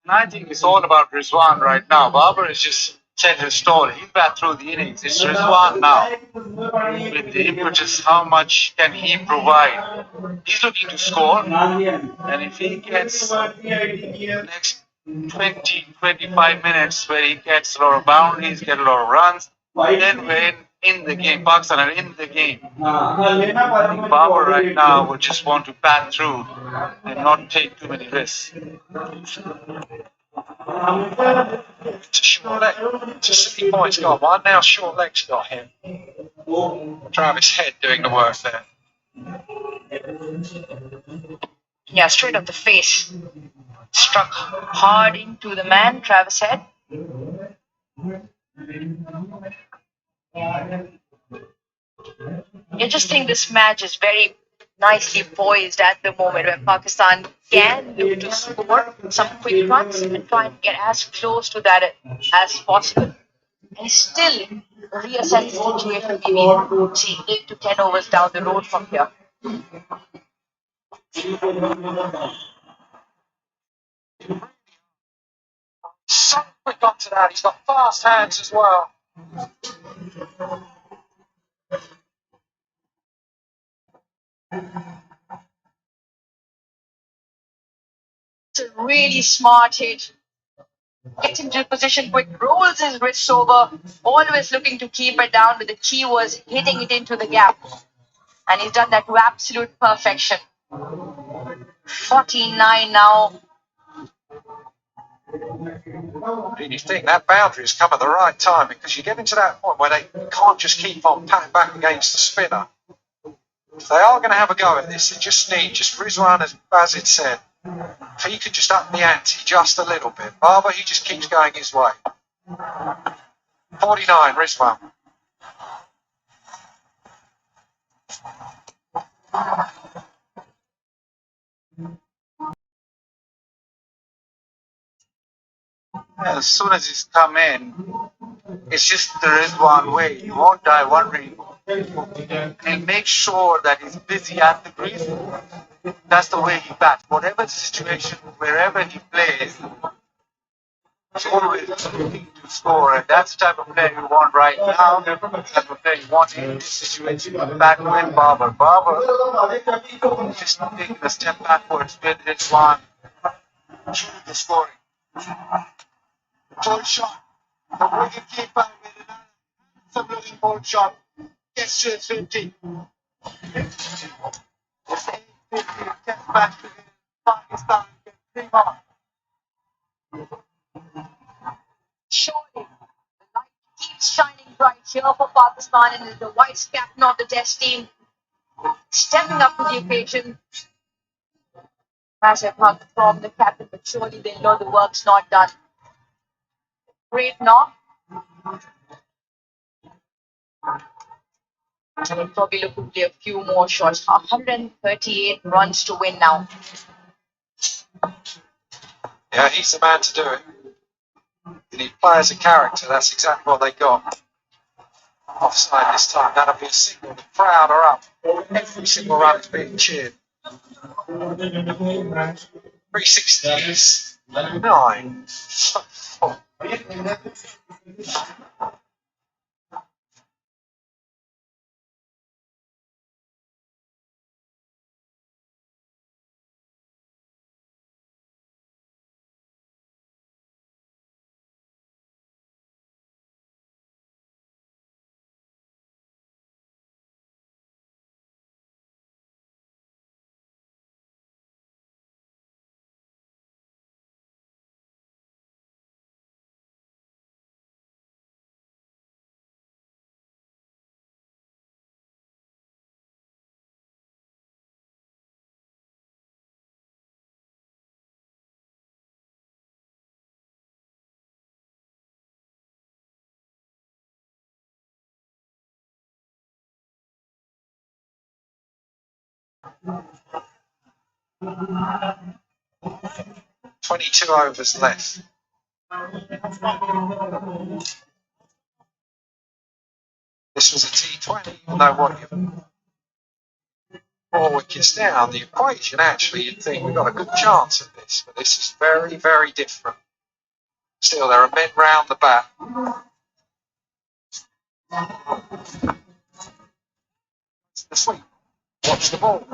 And I think it's all about Rizwan right now. Babar has just said his story. He's back through the innings. It's Rizwan now. With the impetus, how much can he provide? He's looking to score. And if he gets the next 20, 25 minutes where he gets a lot of boundaries, get a lot of runs, then we're in the game. Pakistan are in the game. I think Babar right now would just want to bat through and not take too many risks. It's a short leg. It's a silly point's got one. Now short leg's got him. Travis Head doing the work there. Yeah, straight off the face. Struck hard into the man, Travis Head. I just think this match is very nicely poised at the moment where Pakistan can look to score some quick runs and try and get as close to that as possible. And still reassess the situation maybe, see, 8 to 10 overs down the road from here. So quick onto that. He's got fast hands as well. It's a really smart hit. Gets into a position quick, rolls his wrists over, always looking to keep it down, but the key was hitting it into the gap. And he's done that to absolute perfection. 49 now. And you think that boundary has come at the right time, because you get into that point where they can't just keep on patting back against the spinner. If they are going to have a go at this, they just need, just Rizwan, as Bazid said, if he could just up the ante just a little bit. Babar, he just keeps going his way. 49, Rizwan. As soon as he's come in, it's just there is one way. He won't die wondering. And make sure that he's busy at the crease. That's the way he bats. Whatever the situation, wherever he plays, he's always looking to score. And that's the type of player you want right now. The type of player you want in this situation. Back with Babar. Babar just taking a step backwards with his one. the scoring. Ball shot. The wicket keeper with another handsome-looking ball shot gets to his 50. It's 850. Gets back to Pakistan. Gets 3 more. Surely, the light keeps shining bright here for Pakistan, and the vice captain of the test team stepping up to the occasion. Massive hug from the captain, but surely they know the work's not done. Great knock. And they'll probably look to play a few more shots. 138 runs to win now. Yeah, he's the man to do it. You need players of character. That's exactly what they got. Offside this time. That'll be a signal. The crowd are up. Every single run is being cheered. 369. 22 overs left. This was a T20. You'll know what you've 4 wickets down. The equation, actually, you'd think we've got a good chance at this, but this is very, very different. Still, there are men round the bat. It's the sweep. Watch the ball.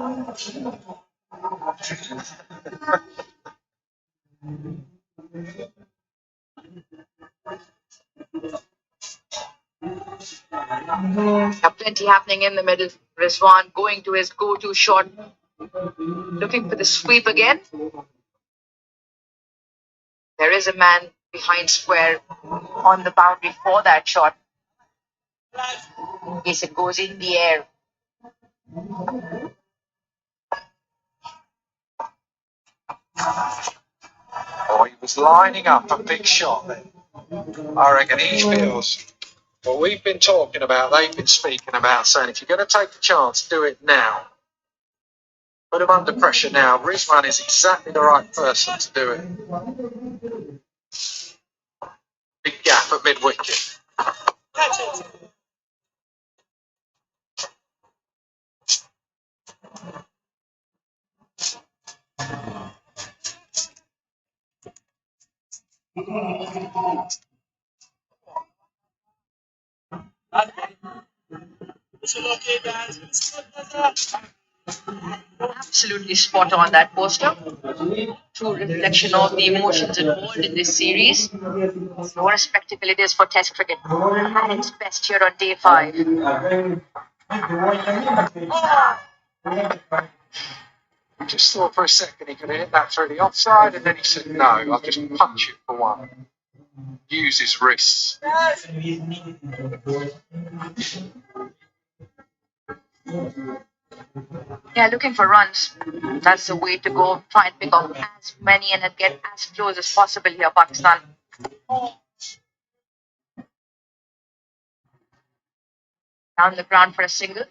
Plenty happening in the middle. Rizwan going to his go-to shot, looking for the sweep again. There is a man behind square on the boundary for that shot. Yes, it goes in the air. Oh, he was lining up a big shot then. I reckon he feels what we've been talking about, they've been speaking about, saying if you're going to take a chance, do it now. Put him under pressure now. Rizwan is exactly the right person to do it. Big gap at mid-wicket. Absolutely spot on that poster. True reflection of the emotions involved in this series. What a spectacle it is for Test cricket at its best here on day 5. Just thought for a second he could have hit that through the offside, and then he said, no, I'll just punch it for one. Use his wrists. Yeah, looking for runs. That's the way to go. Try and pick up as many and get as close as possible here, Pakistan. Down the ground for a single.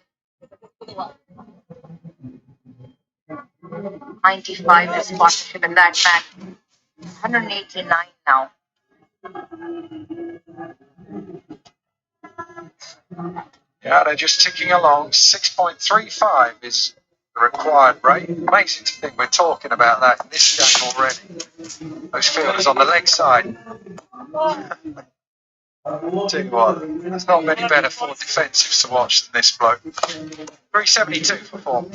95 is partnership in that match. 189 now. Yeah, they're just ticking along. 6.35 is the required rate. Amazing to think we're talking about that in this game already. Those fielders on the leg side. Tell you what, there's not many better for defensives to watch than this bloke. 372 for 4.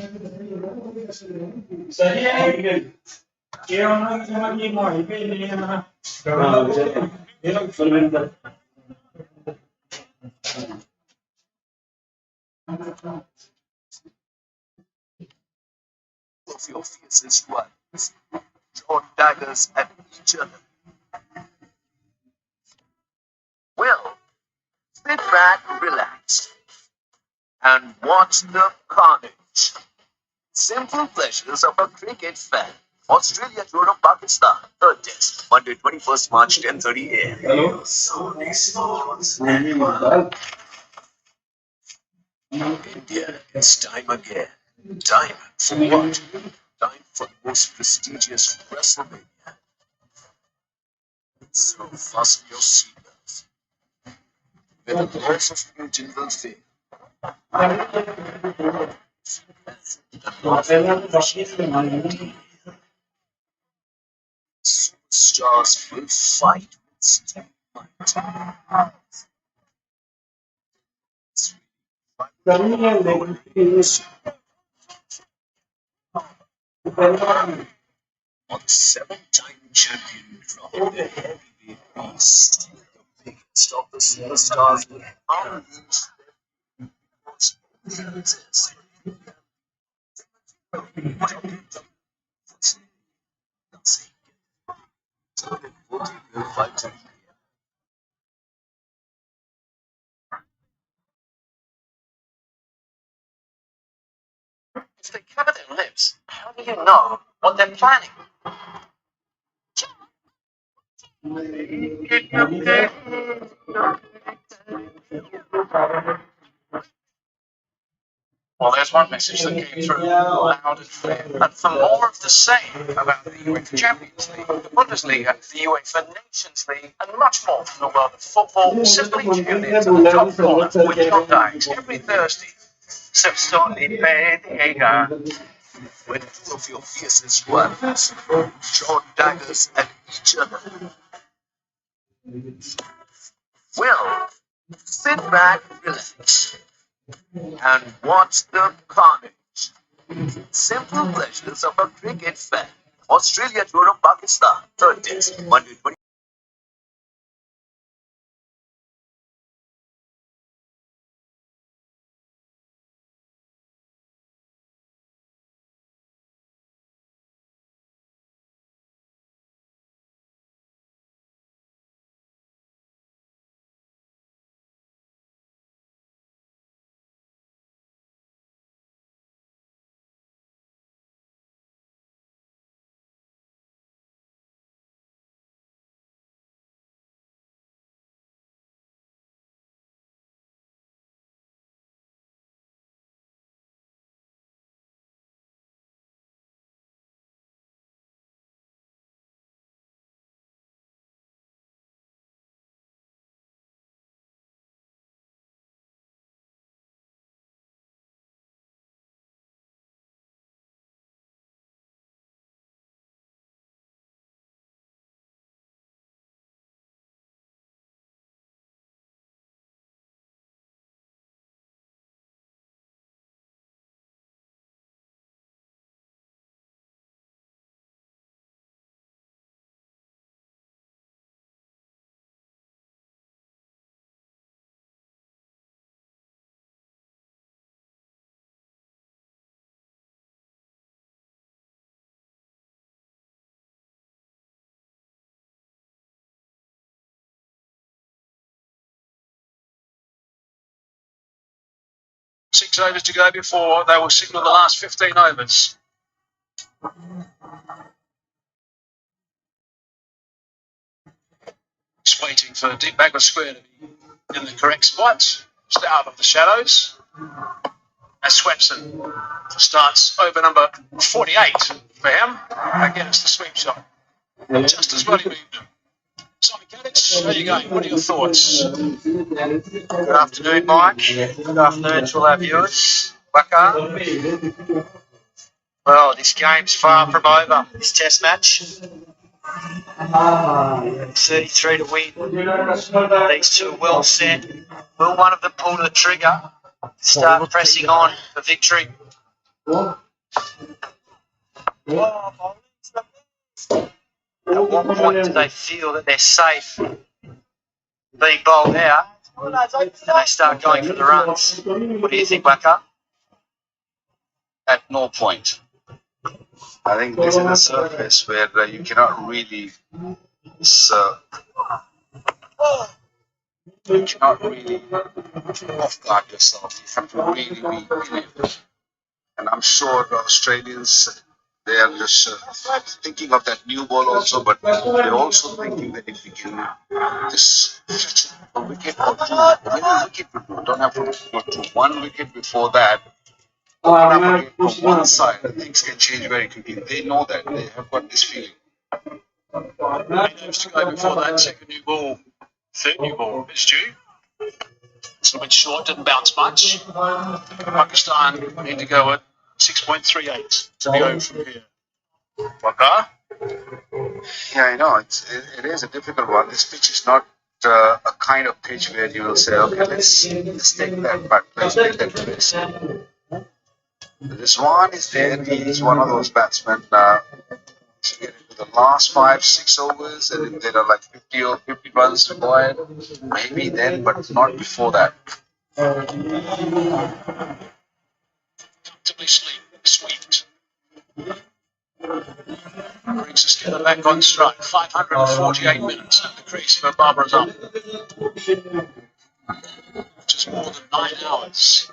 Of your fiercest rivals draw daggers at each other. Well, sit back, relax, and watch the carnage. Simple pleasures of a cricket fan. Australia toured of Pakistan, third test, Monday, 21st March, 10:30 a.m. So this was India. It's time again. Time for what? Time for the most prestigious WrestleMania. So fasten your seatbelts. Where the laws of Newton will fail. Superstars will fight with steel might. On the seven-time champion drop the heavyweight beast, the biggest of the superstars will unleash their most intense. If they cover their lips, how do you know what they're planning? Well, there's one message that came through loud and clear. And for more of the same about the UEFA Champions League, the Bundesliga, the UEFA Nations League, and much more from the world of football, simply tune in to the Top Corner with John Dykes every Thursday. When two of your fiercest rivals draw daggers at each other. Well, sit back, relax, and watch the carnage. Simple pleasures of a cricket fan. Australia toured of Pakistan, third test, Monday, 20. Six overs to go before they will signal the last 15 overs. Just waiting for deep backward square to be in the correct spots. Just out of the shadows. As Swepson starts over number 48 for him. Again, it's the sweep shot. Just as well he moved him. Simon Kadich, how are you going? What are your thoughts? Good afternoon, Mike. Good afternoon to all our viewers. Waka. Well, this game's far from over. This test match. 33 to win. These two are well set. Will one of them pull the trigger? Start pressing on for victory. At what point do they feel that they're safe being bowled out and they start going for the runs? What do you think, Waka? At no point. I think this is a surface where you cannot really off guard yourself. You have to really be in it. And I'm sure Australians, they are just thinking of that new ball also, but they're also thinking that if we can just catch a wicket or two, one wicket would do. Don't have to go to 1 wicket before that. Open up again from one side, things can change very quickly. They know that. They have got this feeling. 8 overs to go before that second new ball, third new ball is due. It's a bit short, didn't bounce much. Pakistan need to go at 6.38 to be over from here. Waka? Yeah, I know. It is a difficult one. This pitch is not a kind of pitch where you will say, okay, let's take that, but let's make that risk. Rizwan is there. He's one of those batsmen. To get into the last 5-6 overs, and if there are like 50 or 50 runs required, maybe then, but not before that. Comfortably sweet. Brings us together back on strike. 548 minutes at the crease for Barbara Azam. Which is more than 9 hours.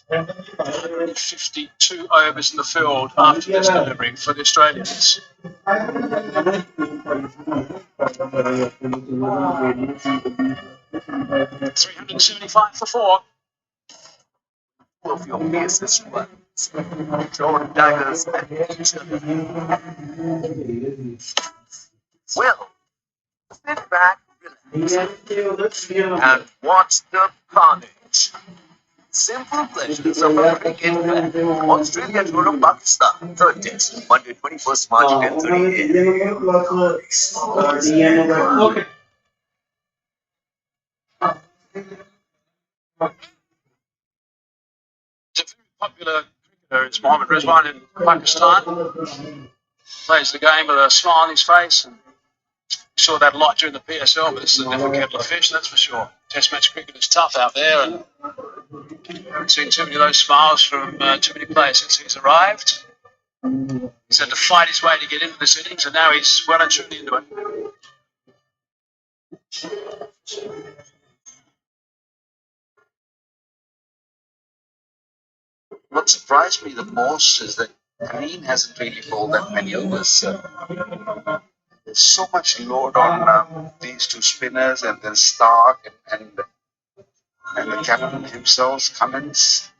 152 overs in the field after this delivery for the Australians. 375 for 4. Of your fiercest ones, draw daggers at each other. Well, sit back, relax, and watch the carnage. Simple pleasures of a cricket fan. Australia to Pakistan. Third test, Monday, 21st March 10:38. It's a very popular cricketer. It's Mohammad Rizwan in Pakistan. Plays the game with a smile on his face. And saw that a lot during the PSL, but this is a different kettle of fish, that's for sure. Test match cricket is tough out there, and I haven't seen too many of those smiles from too many players since he's arrived. He's had to fight his way to get into this innings, and now he's well and truly into it. What surprised me the most is that Green hasn't really bowled that many overs. There's so much load on these two spinners, and then Stark and the captain himself, Cummins.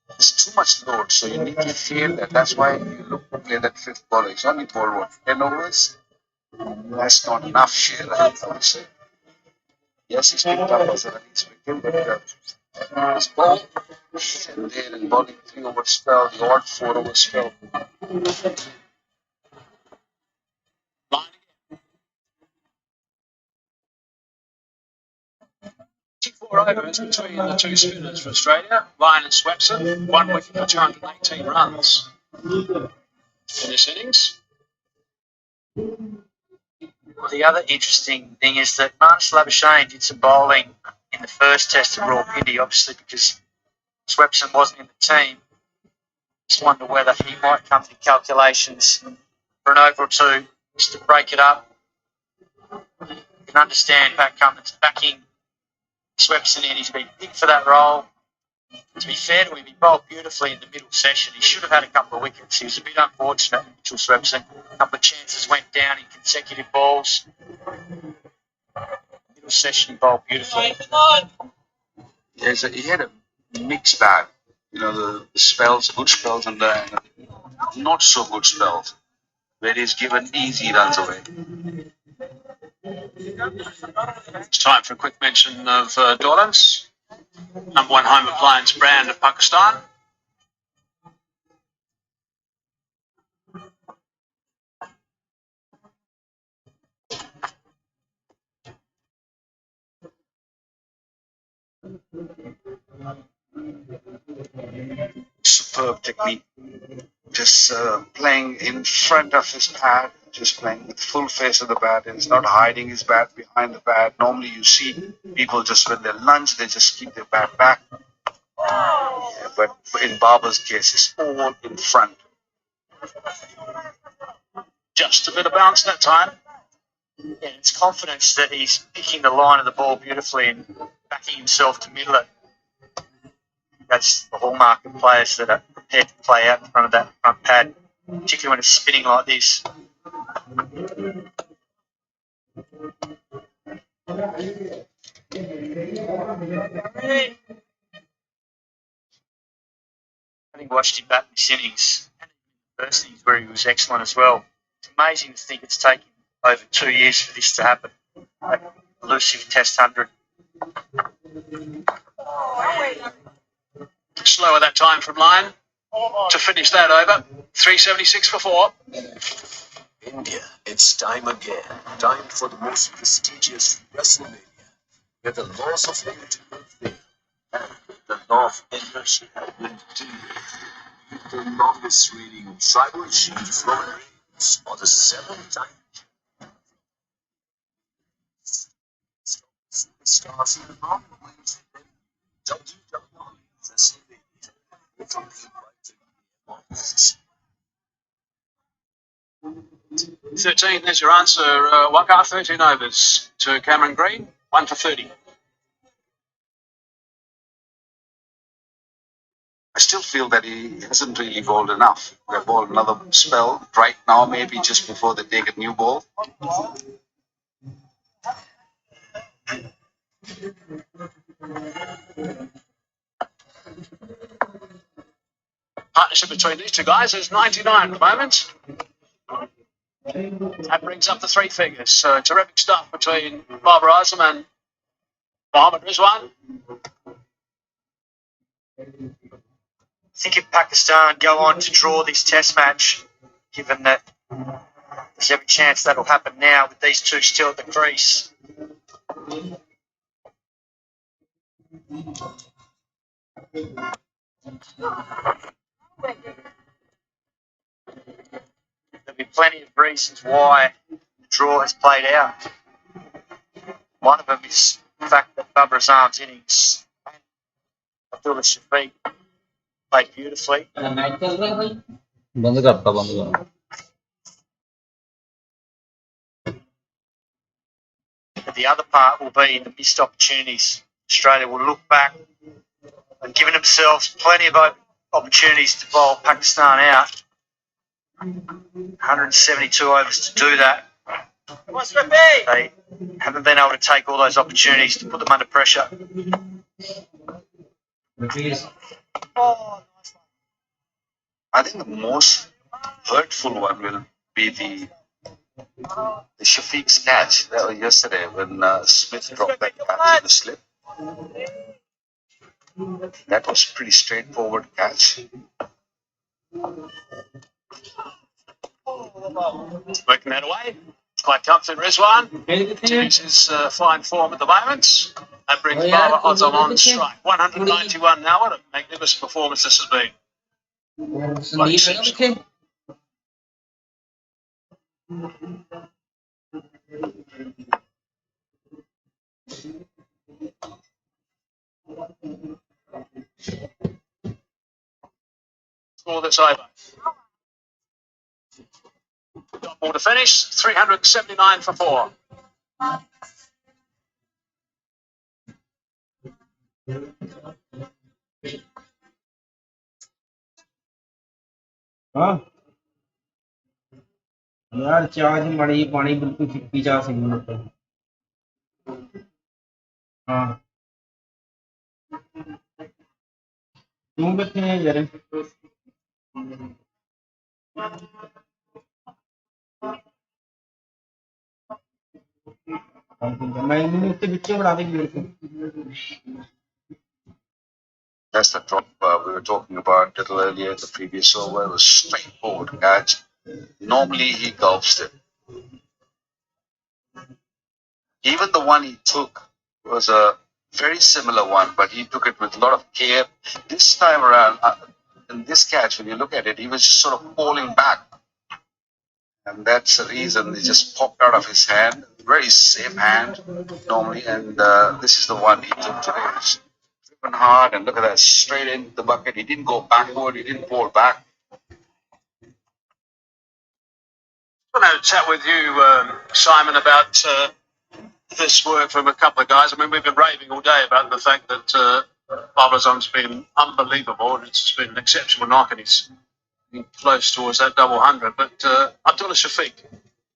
There's too much load, so you need to feel that. That's why you look to play that fifth bowler. He's only bowled 10 overs. That's not enough share, I would say. Yes, he's picked up as an innings wicket, but he's bowled here and there and bowling 3 over spell, the odd 4 over spell. 4 overs between the two spinners for Australia, Ryan and Swepson, 1 wicket for 218 runs in this innings. The other interesting thing is that Marnus Labuschagne did some bowling in the first test at Rawalpindi, obviously because Swepson wasn't in the team. Just wonder whether he might come to calculations for an over or two just to break it up. You can understand Pat Cummins backing Swepson in. He's been picked for that role. To be fair to him, he bowled beautifully in the middle session. He should have had a couple of wickets. He was a bit unfortunate, Mitchell Swepson. A couple of chances went down in consecutive balls. Middle session, he bowled beautifully. He had a mixed bag. You know, the spells, good spells, and the not so good spells, where he's given easy runs away. It's time for a quick mention of Dorlans, number 1 home appliance brand of Pakistan. Superb technique. Just playing in front of his pad, just playing with full face of the bat and is not hiding his bat behind the bat. Normally you see people just when they lunge, they just keep their bat back. Yeah, but in Babar's case, it's all in front. Just a bit of bounce that time. Yeah, it's confidence that he's picking the line of the ball beautifully and backing himself to middle it. That's the hallmark of players that are prepared to play out in front of that front pad, particularly when it's spinning like this. Having watched him bat this innings, and the first innings where he was excellent as well, it's amazing to think it's taken over 2 years for this to happen. That elusive Test 100. Slower that time from line to finish that over. 376 for 4. India, it's time again. Time for the most prestigious WrestleMania, where the laws of beauty will fail and the law of energy will deviate. The longest reigning tribal chief Roman Reigns or the 7-time superstars in the long ways WWE WrestleMania will complete by the 13, there's your answer. Waka, 13 overs to Cameron Green, 1 for 30. I still feel that he hasn't really bowled enough. They bowled another spell right now, maybe just before they take a new ball. Partnership between these two guys is 99 at the moment. That brings up the 3 figures. Terrific stuff between Babar Azam and Mohammad Rizwan. I think if Pakistan go on to draw this Test match, given that there's every chance that'll happen now with these two still at the crease. There'll be plenty of reasons why the draw has played out. One of them is the fact that Babar Azam's innings and Abdullah Shafiq played beautifully. बंद करता बंद कर But the other part will be the missed opportunities. Australia will look back and given themselves plenty of opportunities to bowl Pakistan out. 172 overs to do that. They haven't been able to take all those opportunities to put them under pressure. I think the most hurtful one will be the Shafiq's catch that was yesterday when Smith dropped that catch in the slip. That was pretty straightforward catch. Working that away. Quite confident Rizwan. Continues his fine form at the moment. That brings Babar Azam on strike. 191 now. What a magnificent performance this has been. Bloody exceptional. Score that's over. Dot ball to finish. 379 for 4. हाँ यार charge मड़ी पानी बिल्कुल FICCI चाह सी मतलब हाँ तू कितने हैं यार मैं इन्हें उससे बिच्चे बढ़ा देगी मेरे को That's the drop we were talking about a little earlier in the previous over. It was straightforward catch. Normally he gulps it. Even the one he took was a very similar one, but he took it with a lot of care. This time around, in this catch, when you look at it, he was just sort of falling back. And that's the reason it just popped out of his hand. Very safe hand normally, and this is the one he took today. It's driven hard, and look at that, straight into the bucket. He didn't go backward, he didn't pull back. I want to have a chat with you, Simon, about this work from a couple of guys. I mean, we've been raving all day about the fact that Bob Azam's been unbelievable, and it's been an exceptional knock, and he's been close towards that double 100. But Abdullah Shafiq,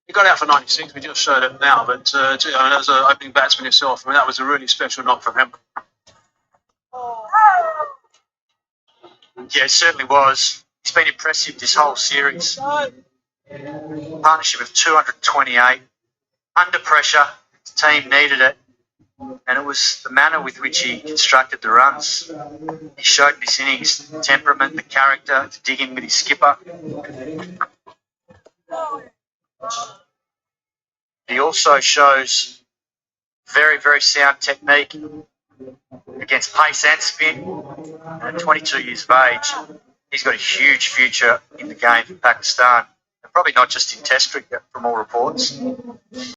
he got out for 96. We just showed it now, but I mean, as an opening batsman yourself, I mean, that was a really special knock from him. Yeah, it certainly was. He's been impressive this whole series. Partnership of 228. Under pressure, the team needed it. And it was the manner with which he constructed the runs. He showed in this innings the temperament, the character, to dig in with his skipper. He also shows very, very sound technique against pace and spin. And at 22 years of age, he's got a huge future in the game for Pakistan. And probably not just in Test cricket, from all reports.